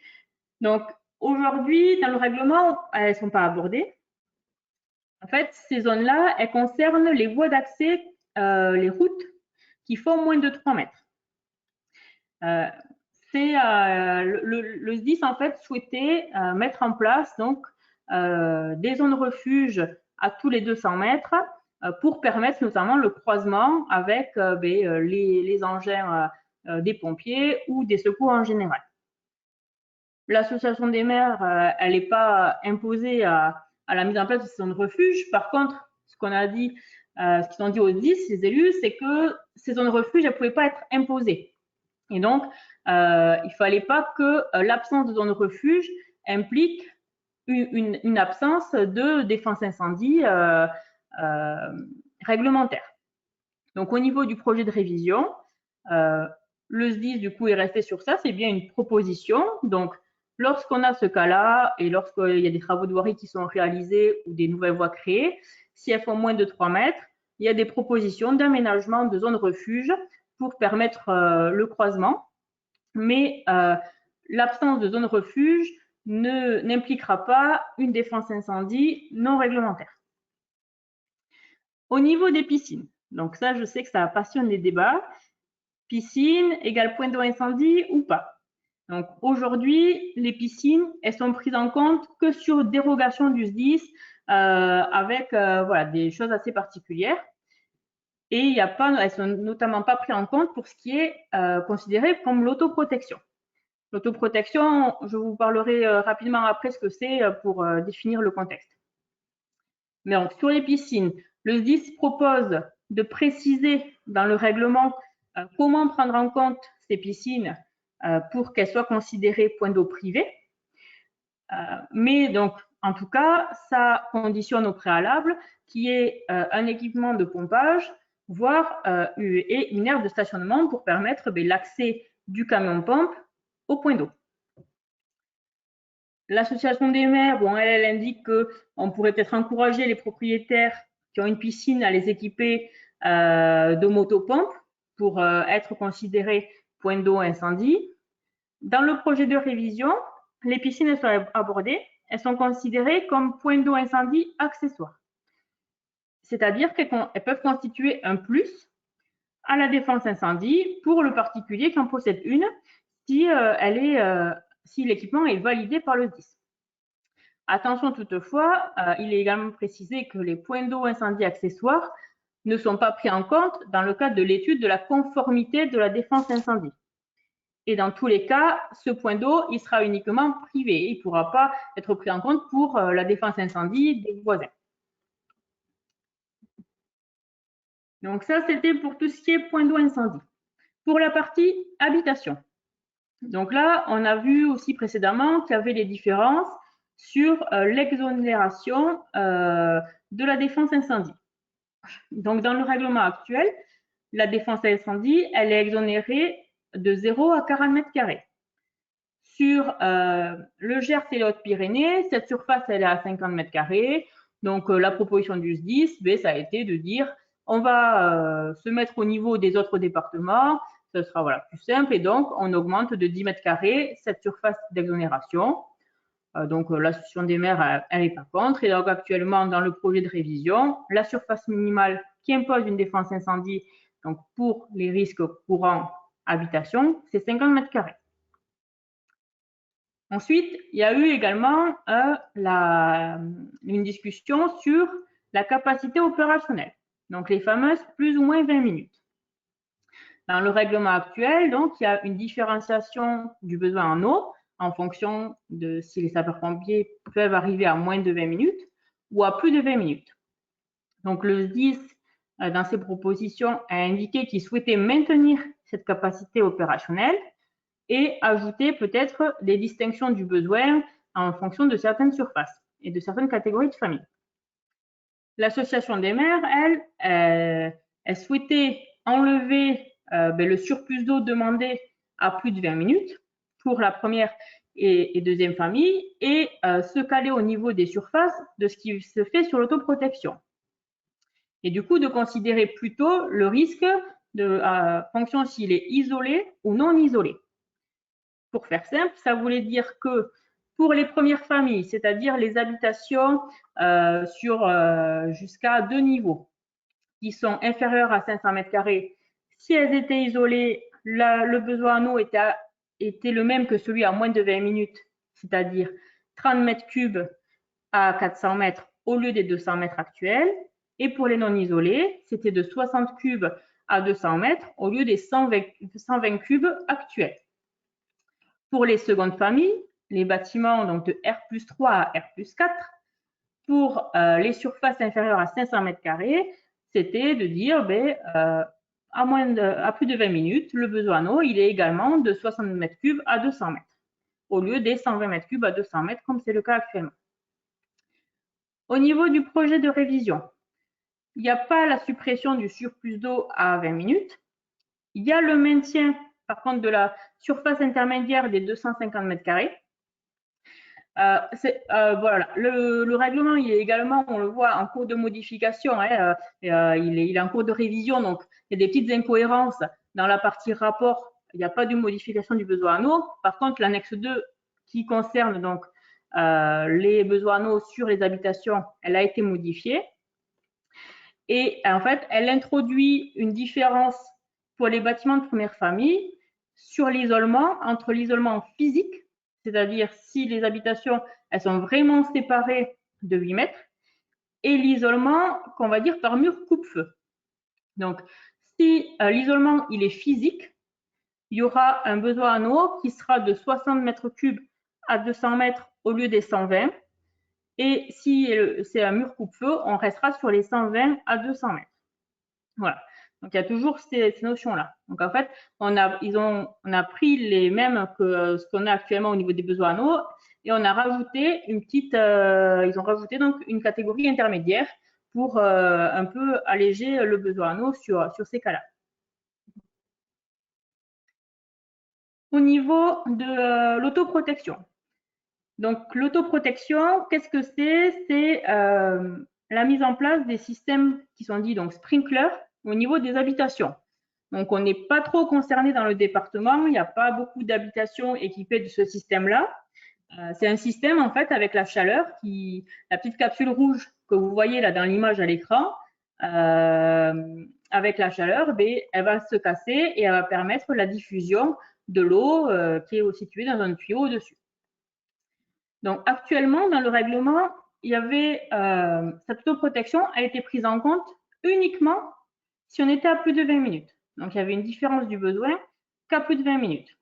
Donc, aujourd'hui, dans le règlement, elles ne sont pas abordées. En fait, ces zones-là, elles concernent les voies d'accès, les routes qui font moins de 3 mètres. Le SDIS, en fait, souhaitait mettre en place donc, des zones refuge à tous les 200 mètres pour permettre notamment le croisement avec les engins des pompiers ou des secours en général. L'association des maires, elle n'est pas imposée à la mise en place de ces zones refuge. Par contre, ce qu'on a dit, ce qu'ils ont dit aux 10, les élus, c'est que ces zones refuge, elles ne pouvaient pas être imposées. Et donc, il ne fallait pas que l'absence de zone refuge implique une absence de défense incendie réglementaire. Donc, au niveau du projet de révision, le SDIS, du coup, est resté sur ça. C'est bien une proposition. Donc, lorsqu'on a ce cas-là et lorsqu'il y a des travaux de voirie qui sont réalisés ou des nouvelles voies créées, si elles font moins de 3 mètres, il y a des propositions d'aménagement de zones refuge pour permettre le croisement. Mais l'absence de zone refuge n'impliquera pas une défense incendie non réglementaire. Au niveau des piscines, donc ça, je sais que ça passionne les débats. Piscine égale point d'eau incendie ou pas? Donc aujourd'hui, les piscines, elles sont prises en compte que sur dérogation du SDIS avec voilà, des choses assez particulières. Et il y a pas, elles sont notamment pas prises en compte pour ce qui est considéré comme l'autoprotection. L'autoprotection, je vous parlerai rapidement après ce que c'est pour définir le contexte. Mais donc, sur les piscines, le SDIS propose de préciser dans le règlement comment prendre en compte ces piscines pour qu'elles soient considérées point d'eau privé. Mais donc, en tout cas, ça conditionne au préalable qu'il y ait un équipement de pompage, voire et une aire de stationnement pour permettre l'accès du camion-pompe au point d'eau. L'association des maires, bon, elle indique qu'on pourrait peut-être encourager les propriétaires qui ont une piscine à les équiper de motopompes pour être considérés point d'eau incendie. Dans le projet de révision, les piscines sont abordées. elles sont considérées comme points d'eau incendie accessoires. C'est-à-dire qu'elles peuvent constituer un plus à la défense incendie pour le particulier qui en possède une si, si l'équipement est validé par le SDIS. Attention toutefois, il est également précisé que les points d'eau incendie accessoires ne sont pas pris en compte dans le cadre de l'étude de la conformité de la défense incendie. Et dans tous les cas, ce point d'eau, il sera uniquement privé. Il ne pourra pas être pris en compte pour la défense incendie des voisins. Donc ça, c'était pour tout ce qui est point d'eau incendie. Pour la partie habitation. Donc là, on a vu aussi précédemment qu'il y avait des différences sur l'exonération de la défense incendie. Donc dans le règlement actuel, la défense incendie, elle est exonérée de 0 à 40 mètres carrés. Sur le Gers et les Hautes-Pyrénées, cette surface, elle est à 50 mètres carrés. Donc la proposition du SDIS, ça a été de dire on va se mettre au niveau des autres départements, ce sera voilà, plus simple et donc on augmente de 10 mètres carrés cette surface d'exonération. Donc l'association des maires, elle n'est pas contre et donc actuellement dans le projet de révision, la surface minimale qui impose une défense incendie donc pour les risques courants habitation, c'est 50 mètres carrés. Ensuite, il y a eu également une discussion sur la capacité opérationnelle, donc les fameuses plus ou moins 20 minutes. Dans le règlement actuel, donc, il y a une différenciation du besoin en eau en fonction de si les sapeurs-pompiers peuvent arriver à moins de 20 minutes ou à plus de 20 minutes. Donc, le SDIS, dans ses propositions, a indiqué qu'il souhaitait maintenir cette capacité opérationnelle et ajouter peut-être des distinctions du besoin en fonction de certaines surfaces et de certaines catégories de familles. L'association des maires, elle souhaitait enlever le surplus d'eau demandé à plus de 20 minutes pour la première et deuxième famille et se caler au niveau des surfaces de ce qui se fait sur l'autoprotection. Et du coup, de considérer plutôt le risque de fonction s'il est isolé ou non isolé. Pour faire simple, ça voulait dire que pour les premières familles, c'est-à-dire les habitations sur jusqu'à 2 niveaux qui sont inférieures à 500 mètres carrés, si elles étaient isolées, le besoin en eau était le même que celui à moins de 20 minutes, c'est-à-dire 30 mètres cubes à 400 mètres au lieu des 200 mètres actuels. Et pour les non isolés, c'était de 60 cubes à 200 mètres au lieu des 120 cubes actuels. Pour les secondes familles, les bâtiments donc de R+3 à R+4, pour les surfaces inférieures à 500 mètres carrés, c'était de dire à plus de 20 minutes, le besoin en eau, il est également de 60 mètres cubes à 200 mètres, au lieu des 120 mètres cubes à 200 mètres, comme c'est le cas actuellement. Au niveau du projet de révision, il n'y a pas la suppression du surplus d'eau à 20 minutes. Il y a le maintien, par contre, de la surface intermédiaire des 250 mètres carrés. Voilà. Le règlement, il est également, on le voit, en cours de modification. Hein, il est en cours de révision, donc il y a des petites incohérences dans la partie rapport. Il n'y a pas de modification du besoin en eau. Par contre, l'annexe 2, qui concerne donc les besoins en eau sur les habitations, elle a été modifiée. Et en fait, elle introduit une différence pour les bâtiments de première famille sur l'isolement, entre l'isolement physique, c'est-à-dire si les habitations, elles sont vraiment séparées de 8 mètres, et l'isolement qu'on va dire par mur coupe-feu. Donc, si l'isolement, il est physique, il y aura un besoin en eau qui sera de 60 mètres cubes à 200 mètres au lieu des 120. Et si c'est un mur coupe-feu, on restera sur les 120 à 200 mètres. Voilà. Donc, il y a toujours ces notions-là. Donc, en fait, on a pris les mêmes que ce qu'on a actuellement au niveau des besoins en eau et on a rajouté ils ont rajouté donc une catégorie intermédiaire pour un peu alléger le besoin en eau sur ces cas-là. Au niveau de l'autoprotection. Donc, l'autoprotection, qu'est-ce que c'est? C'est la mise en place des systèmes qui sont dits donc sprinklers au niveau des habitations. Donc, on n'est pas trop concerné dans le département. Il n'y a pas beaucoup d'habitations équipées de ce système-là. C'est un système en fait avec la chaleur, la petite capsule rouge que vous voyez là dans l'image à l'écran, avec la chaleur, elle va se casser et elle va permettre la diffusion de l'eau qui est située dans un tuyau au-dessus. Donc actuellement dans le règlement, il y avait cette autoprotection a été prise en compte uniquement si on était à plus de 20 minutes. Donc il y avait une différence du besoin qu'à plus de 20 minutes.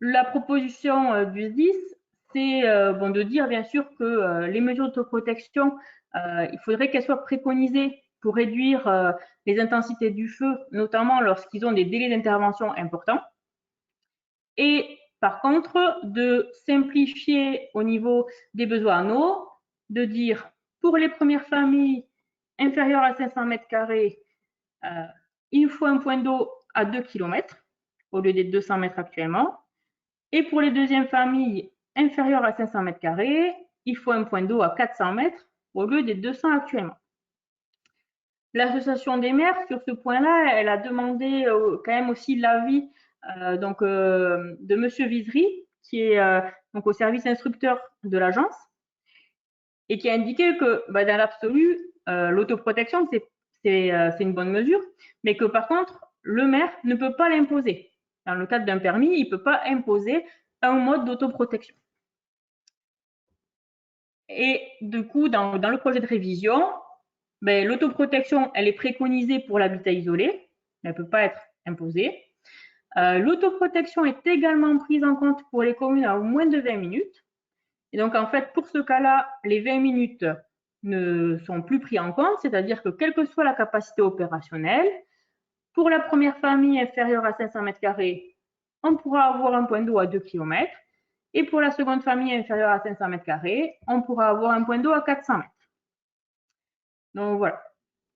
La proposition du SDIS, c'est de dire bien sûr que les mesures d'autoprotection, il faudrait qu'elles soient préconisées pour réduire les intensités du feu, notamment lorsqu'ils ont des délais d'intervention importants. Et par contre, de simplifier au niveau des besoins en eau, de dire pour les premières familles inférieures à 500 mètres carrés, il faut un point d'eau à 2 km au lieu des 200 mètres actuellement. Et pour les deuxièmes familles inférieures à 500 mètres carrés, il faut un point d'eau à 400 mètres au lieu des 200 actuellement. L'association des maires, sur ce point-là, elle a demandé quand même aussi l'avis de Monsieur Visery, qui est donc au service instructeur de l'agence, et qui a indiqué que dans l'absolu, l'autoprotection, c'est une bonne mesure, mais que par contre, le maire ne peut pas l'imposer. Dans le cadre d'un permis, il ne peut pas imposer un mode d'autoprotection. Et du coup, dans le projet de révision, l'autoprotection, elle est préconisée pour l'habitat isolé, elle ne peut pas être imposée. L'autoprotection est également prise en compte pour les communes à moins de 20 minutes. Et donc, en fait, pour ce cas-là, les 20 minutes ne sont plus pris en compte, c'est-à-dire que quelle que soit la capacité opérationnelle, pour la première famille inférieure à 500 mètres carrés, on pourra avoir un point d'eau à 2 km. Et pour la seconde famille inférieure à 500 mètres carrés, on pourra avoir un point d'eau à 400 mètres. Donc voilà,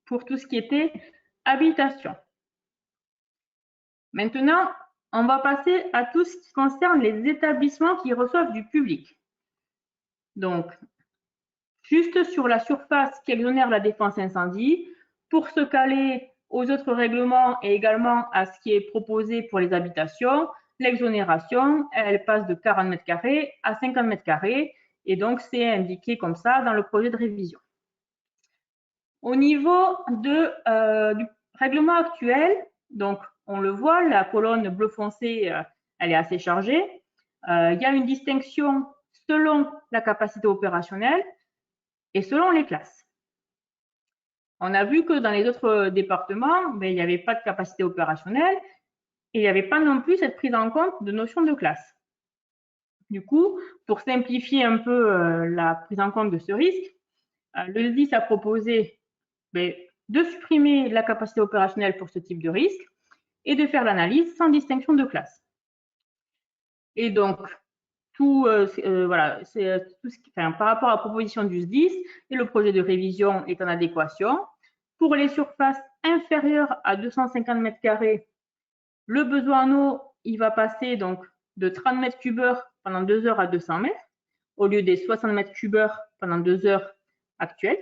pour tout ce qui était habitation. Maintenant, on va passer à tout ce qui concerne les établissements qui reçoivent du public. Donc, juste sur la surface qui exonère la défense incendie, pour se caler aux autres règlements et également à ce qui est proposé pour les habitations, l'exonération, elle passe de 40 mètres carrés à 50 mètres carrés et donc c'est indiqué comme ça dans le projet de révision. Au niveau du règlement actuel, donc on le voit, la colonne bleu foncé, elle est assez chargée. Il y a une distinction selon la capacité opérationnelle et selon les classes. On a vu que dans les autres départements, il n'y avait pas de capacité opérationnelle et il n'y avait pas non plus cette prise en compte de notion de classe. Du coup, pour simplifier un peu la prise en compte de ce risque, le SDIS a proposé de supprimer la capacité opérationnelle pour ce type de risque et de faire l'analyse sans distinction de classe. Et donc, voilà, c'est tout ce qui, par rapport à la proposition du SDIS et le projet de révision est en adéquation. Pour les surfaces inférieures à 250 mètres carrés, le besoin en eau, il va passer donc de 30 mètres cubeurs pendant 2 heures à 200 mètres, au lieu des 60 mètres cubeurs pendant 2 heures actuelles.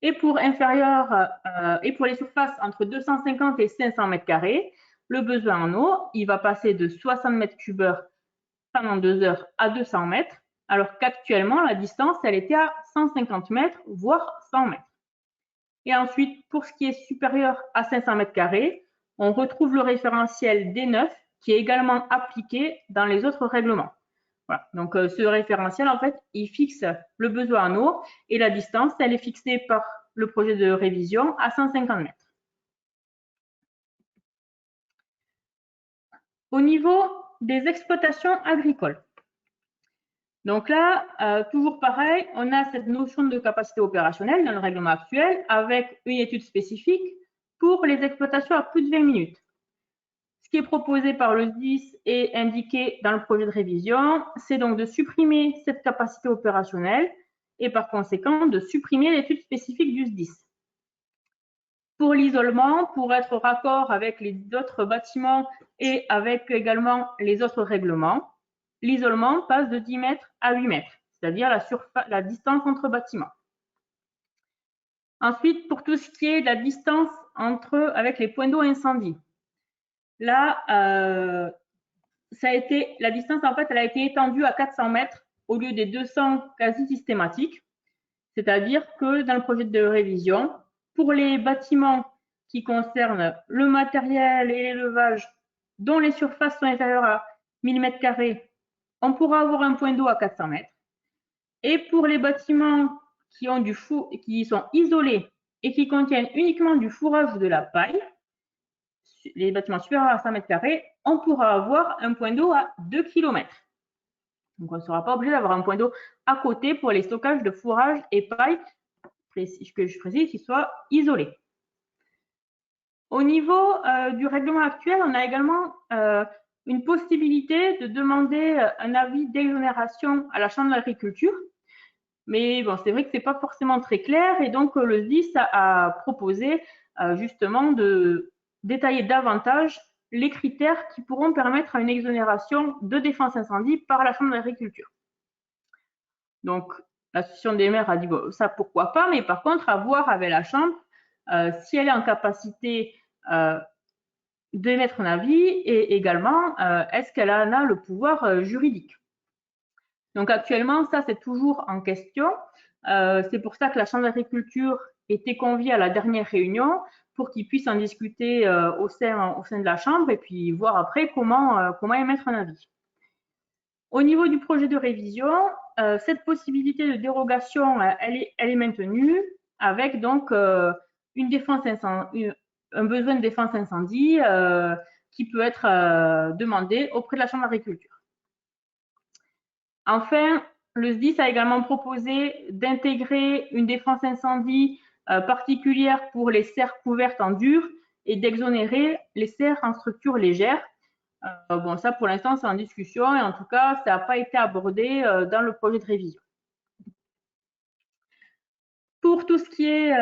Et pour et pour les surfaces entre 250 et 500 mètres carrés, le besoin en eau, il va passer de 60 mètres cubeurs pendant 2 heures à 200 mètres, alors qu'actuellement, la distance, elle était à 150 mètres, voire 100 mètres. Et ensuite, pour ce qui est supérieur à 500 mètres carrés, on retrouve le référentiel D9 qui est également appliqué dans les autres règlements. Voilà. Donc, ce référentiel, en fait, il fixe le besoin en eau et la distance, elle est fixée par le projet de révision à 150 mètres. Au niveau des exploitations agricoles. Donc là, toujours pareil, on a cette notion de capacité opérationnelle dans le règlement actuel avec une étude spécifique pour les exploitations à plus de 20 minutes. Ce qui est proposé par le SDIS et indiqué dans le projet de révision, c'est donc de supprimer cette capacité opérationnelle et par conséquent de supprimer l'étude spécifique du SDIS. Pour l'isolement, pour être raccord avec les autres bâtiments et avec également les autres règlements, l'isolement passe de 10 mètres à 8 mètres, c'est-à-dire la distance entre bâtiments. Ensuite, pour tout ce qui est la distance avec les points d'eau incendie. Là, la distance, en fait, elle a été étendue à 400 mètres au lieu des 200 quasi systématiques. C'est-à-dire que dans le projet de révision, pour les bâtiments qui concernent le matériel et l'élevage dont les surfaces sont inférieures à 1000 m², on pourra avoir un point d'eau à 400 mètres. Et pour les bâtiments qui sont isolés et qui contiennent uniquement du fourrage ou de la paille, les bâtiments supérieurs à 100 m², on pourra avoir un point d'eau à 2 km. Donc, on ne sera pas obligé d'avoir un point d'eau à côté pour les stockages de fourrage et paille, que je précise, qu'ils soient isolés. Au niveau du règlement actuel, on a également une possibilité de demander un avis d'exonération à la Chambre d'agriculture. Mais bon, c'est vrai que ce n'est pas forcément très clair et donc le SDIS a proposé justement de détailler davantage les critères qui pourront permettre à une exonération de défense incendie par la Chambre d'agriculture. Donc, l'association des maires a dit bon, ça pourquoi pas, mais par contre, à voir avec la Chambre si elle est en capacité d'émettre un avis et également est-ce qu'elle en a le pouvoir juridique. Donc actuellement, ça c'est toujours en question. C'est pour ça que la Chambre d'agriculture était conviée à la dernière réunion pour qu'ils puissent en discuter au sein de la Chambre et puis voir après comment émettre un avis. Au niveau du projet de révision, cette possibilité de dérogation, elle est maintenue avec donc un besoin de défense incendie qui peut être demandé auprès de la Chambre d'agriculture. Enfin, le SDIS a également proposé d'intégrer une défense incendie particulière pour les serres couvertes en dur et d'exonérer les serres en structure légère. Bon, ça pour l'instant c'est en discussion et en tout cas ça n'a pas été abordé dans le projet de révision. Pour tout ce qui est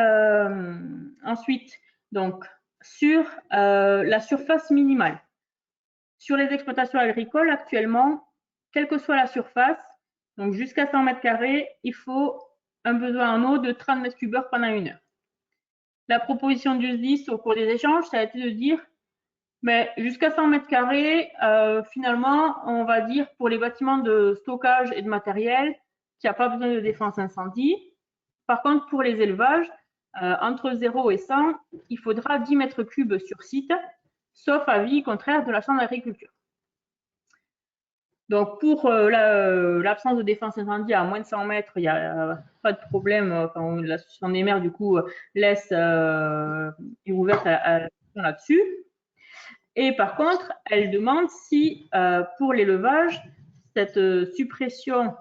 ensuite donc sur la surface minimale. Sur les exploitations agricoles actuellement, quelle que soit la surface, donc jusqu'à 100 m², il faut un besoin en eau de 30 m³/h pendant 1 heure. La proposition du SDIS au cours des échanges, ça a été de dire, mais jusqu'à 100 m², finalement, on va dire pour les bâtiments de stockage et de matériel, qu'il n'y a pas besoin de défense incendie. Par contre, pour les élevages, entre 0 et 100, il faudra 10 m³ sur site, sauf avis contraire de la Chambre d'agriculture. Donc, pour l'absence de défense incendie à moins de 100 mètres, il n'y a pas de problème. Enfin, l'association des maires, du coup, laisse ouverte là-dessus. Et par contre, elle demande si, pour l'élevage, cette suppression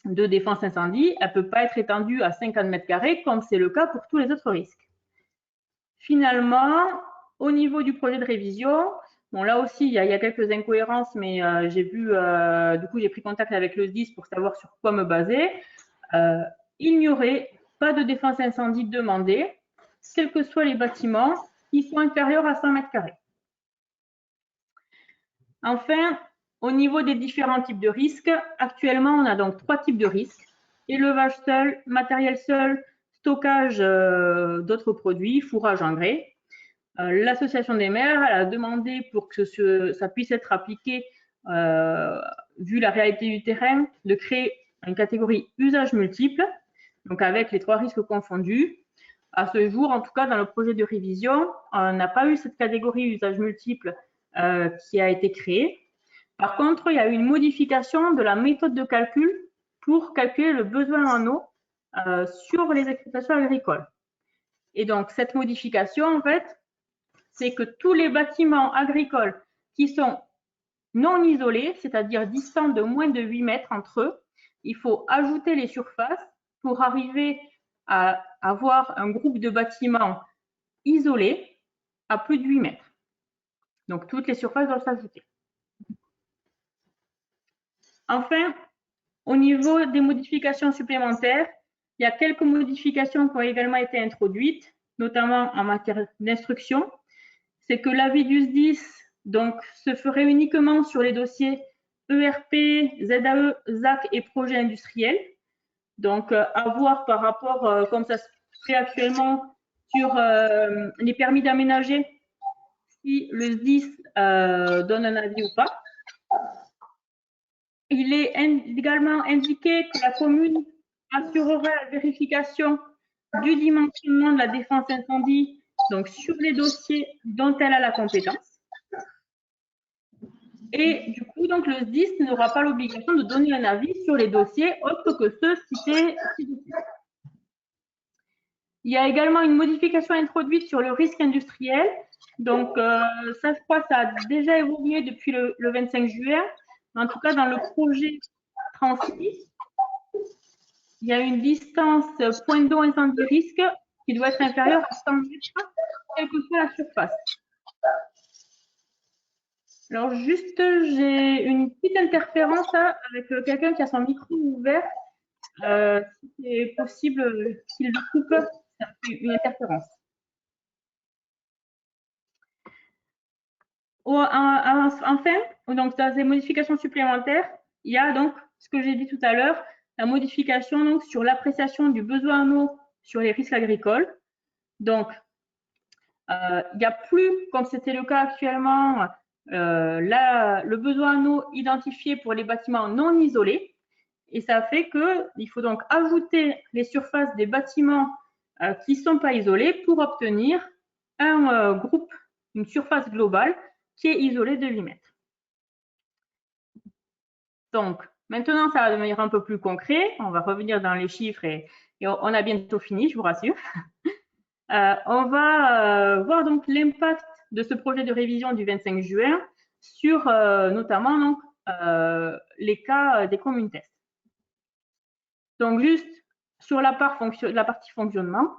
de défense incendie, elle ne peut pas être étendue à 50 m², comme c'est le cas pour tous les autres risques. Finalement, au niveau du projet de révision, bon, là aussi, il y a quelques incohérences, mais j'ai vu, du coup, j'ai pris contact avec le SDIS pour savoir sur quoi me baser. Il n'y aurait pas de défense incendie demandée, quels que soient les bâtiments qui sont inférieurs à 100 m². Enfin, au niveau des différents types de risques, actuellement, on a donc 3 types de risques. Élevage seul, matériel seul, stockage d'autres produits, fourrage engrais. L'association des maires elle a demandé pour que ça puisse être appliqué, vu la réalité du terrain, de créer une catégorie usage multiple, donc avec les 3 risques confondus. À ce jour, en tout cas, dans le projet de révision, on n'a pas eu cette catégorie usage multiple qui a été créée. Par contre, il y a eu une modification de la méthode de calcul pour calculer le besoin en eau sur les exploitations agricoles. Et donc, cette modification, en fait, c'est que tous les bâtiments agricoles qui sont non isolés, c'est-à-dire distants de moins de 8 mètres entre eux, il faut ajouter les surfaces pour arriver à avoir un groupe de bâtiments isolés à plus de 8 mètres. Donc, toutes les surfaces doivent s'ajouter. Enfin, au niveau des modifications supplémentaires, il y a quelques modifications qui ont également été introduites, notamment en matière d'instruction. C'est que l'avis du SDIS donc, se ferait uniquement sur les dossiers ERP, ZAE, ZAC et projets industriels. Donc, à voir par rapport, comme ça se fait actuellement, sur les permis d'aménager, si le SDIS donne un avis ou pas. Il est également indiqué que la commune assurera la vérification du dimensionnement de la défense incendie, donc sur les dossiers dont elle a la compétence. Et du coup, donc, le SDIS n'aura pas l'obligation de donner un avis sur les dossiers autres que ceux cités ci-dessus. Il y a également une modification introduite sur le risque industriel. Donc, ça, je crois, ça a déjà évolué depuis le 25 juin. En tout cas, dans le projet 36, il y a une distance point d'eau incendie risque qui doit être inférieure à 100 mètres, quelle que soit la surface. Alors, juste, j'ai une petite interférence là, avec quelqu'un qui a son micro ouvert. Si c'est possible qu'il le coupe, ça fait une interférence. Enfin, donc dans les modifications supplémentaires, il y a donc ce que j'ai dit tout à l'heure, la modification donc sur l'appréciation du besoin en eau sur les risques agricoles. Donc, il n'y a plus, comme c'était le cas actuellement, le besoin en eau identifié pour les bâtiments non isolés. Et ça fait qu'il faut donc ajouter les surfaces des bâtiments qui ne sont pas isolés pour obtenir un groupe, une surface globale qui est isolée de 8 mètres. Donc, maintenant, ça va devenir un peu plus concret. On va revenir dans les chiffres et on a bientôt fini, je vous rassure. On va voir donc l'impact de ce projet de révision du 25 juin sur notamment donc, les cas des communes tests. Donc, juste sur la partie fonctionnement,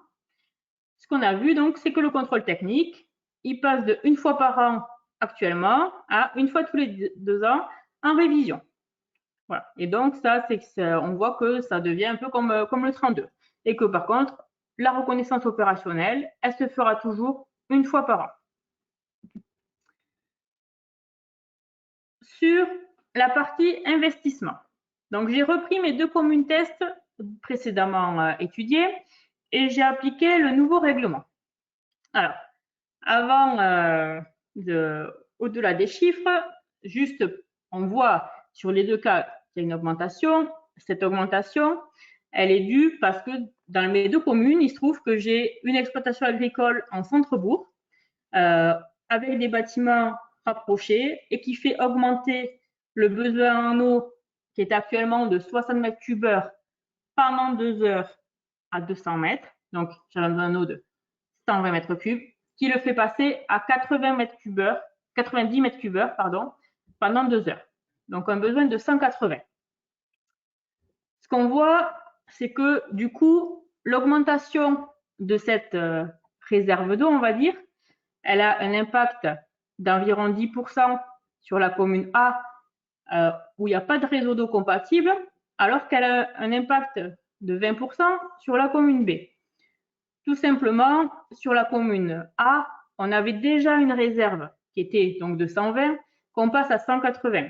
ce qu'on a vu, donc, c'est que le contrôle technique, il passe de une fois par an actuellement à une fois tous les 2 ans en révision. Voilà. Et donc, ça, c'est on voit que ça devient un peu comme le 32. Et que par contre, la reconnaissance opérationnelle, elle se fera toujours une fois par an. Sur la partie investissement. Donc, j'ai repris mes 2 communes tests précédemment étudiées et j'ai appliqué le nouveau règlement. Alors, avant au-delà des chiffres, juste, on voit sur les 2 cas qu'il y a une augmentation. Cette augmentation, elle est due parce que dans mes 2 communes, il se trouve que j'ai une exploitation agricole en centre-bourg avec des bâtiments rapprochés et qui fait augmenter le besoin en eau qui est actuellement de 60 mètres cubes heure pendant 2 heures à 200 mètres. Donc, j'ai un besoin en eau de 120 mètres cubes qui le fait passer à 80 mètres cubes heure, 90 mètres cubes heure, pardon, pendant 2 heures. Donc, un besoin de 180. Ce qu'on voit, c'est que du coup, l'augmentation de cette réserve d'eau, on va dire, elle a un impact d'environ 10% sur la commune A, où il n'y a pas de réseau d'eau compatible, alors qu'elle a un impact de 20% sur la commune B. Tout simplement, sur la commune A, on avait déjà une réserve qui était donc de 120, qu'on passe à 180.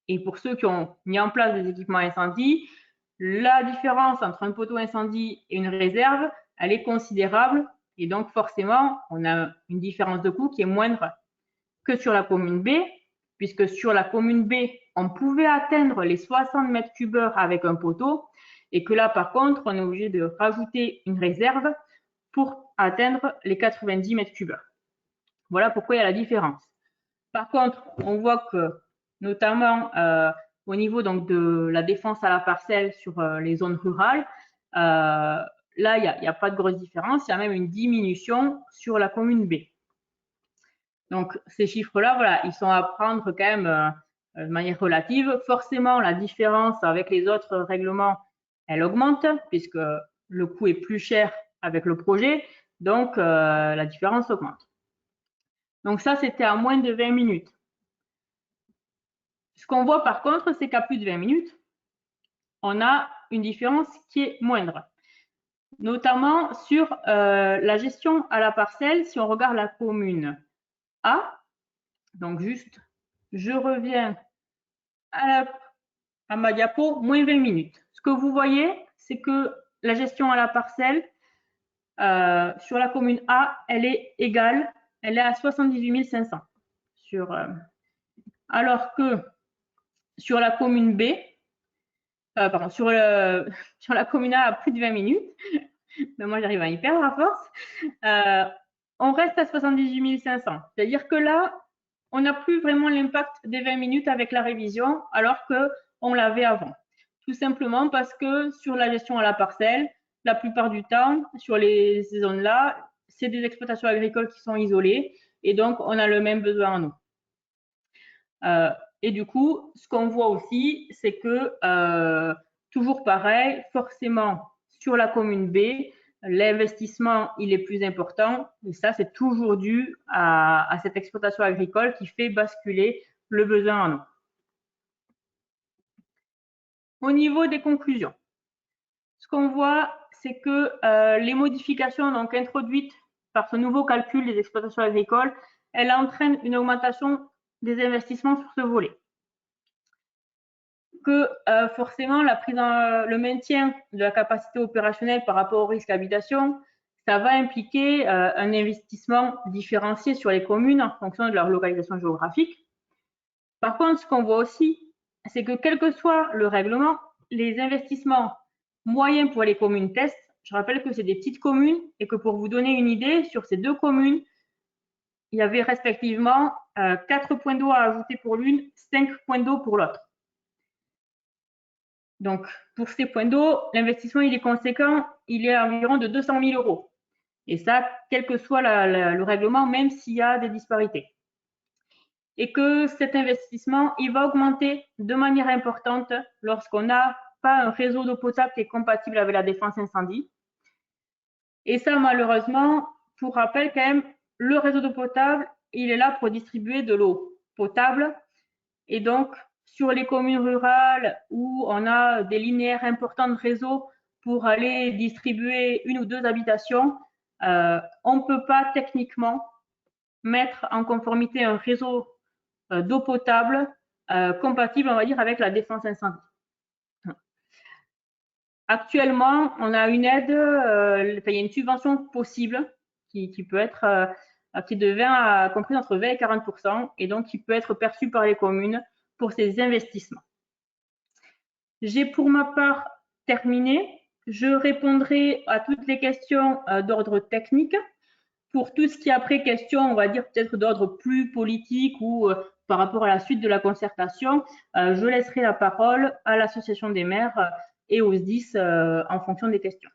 Et pour ceux qui ont mis en place des équipements incendie, la différence entre un poteau incendie et une réserve, elle est considérable. Et donc, forcément, on a une différence de coût qui est moindre que sur la commune B, puisque sur la commune B, on pouvait atteindre les 60 mètres cubes heure avec un poteau, et que là, par contre, on est obligé de rajouter une réserve pour atteindre les 90 mètres cubes heure. Voilà pourquoi il y a la différence. Par contre, on voit que, notamment au niveau donc, de la défense à la parcelle sur les zones rurales, là, il n'y a pas de grosse différence. Il y a même une diminution sur la commune B. Donc, ces chiffres-là, voilà, ils sont à prendre quand même de manière relative. Forcément, la différence avec les autres règlements, elle augmente puisque le coût est plus cher avec le projet. Donc, la différence augmente. Donc, ça, c'était à moins de 20 minutes. Ce qu'on voit par contre, c'est qu'à plus de 20 minutes, on a une différence qui est moindre. Notamment sur la gestion à la parcelle, si on regarde la commune A, donc juste, je reviens à ma diapo, moins 20 minutes. Ce que vous voyez, c'est que la gestion à la parcelle sur la commune A, elle est égale, elle est à 78 500. Alors que sur la commune B, pardon, sur la commune A à plus de 20 minutes, mais moi j'arrive à y perdre à force, on reste à 78 500. C'est-à-dire que là, on n'a plus vraiment l'impact des 20 minutes avec la révision, alors qu'on l'avait avant. Tout simplement parce que sur la gestion à la parcelle, la plupart du temps, sur ces zones-là, c'est des exploitations agricoles qui sont isolées et donc on a le même besoin en eau. Et du coup, ce qu'on voit aussi, c'est que, toujours pareil, forcément, sur la commune B, l'investissement, il est plus important. Et ça, c'est toujours dû à cette exploitation agricole qui fait basculer le besoin en eau. Au niveau des conclusions, ce qu'on voit, c'est que les modifications donc introduites par ce nouveau calcul des exploitations agricoles, elles entraînent une augmentation des investissements sur ce volet. Que forcément, le maintien de la capacité opérationnelle par rapport au risque habitation, ça va impliquer un investissement différencié sur les communes en fonction de leur localisation géographique. Par contre, ce qu'on voit aussi, c'est que quel que soit le règlement, les investissements moyens pour les communes test, je rappelle que c'est des petites communes et que pour vous donner une idée, sur ces deux communes, il y avait respectivement 4 points d'eau à ajouter pour l'une, 5 points d'eau pour l'autre. Donc, pour ces points d'eau, l'investissement il est conséquent, il est à environ de 200 000 €. Et ça, quel que soit le règlement, même s'il y a des disparités. Et que cet investissement, il va augmenter de manière importante lorsqu'on n'a pas un réseau d'eau potable qui est compatible avec la défense incendie. Et ça, malheureusement, pour rappel quand même, le réseau d'eau potable, il est là pour distribuer de l'eau potable. Et donc, sur les communes rurales où on a des linéaires importants de réseau pour aller distribuer une ou deux habitations, on ne peut pas techniquement mettre en conformité un réseau d'eau potable compatible, on va dire, avec la défense incendie. Actuellement, on a une aide, il y a une subvention possible qui peut être qui est de 20 à compris entre 20 et 40%, et donc qui peut être perçue par les communes pour ces investissements. J'ai pour ma part terminé. Je répondrai à toutes les questions d'ordre technique. Pour tout ce qui est après question, on va dire peut-être d'ordre plus politique ou par rapport à la suite de la concertation, je laisserai la parole à l'association des maires et aux SDIS en fonction des questions.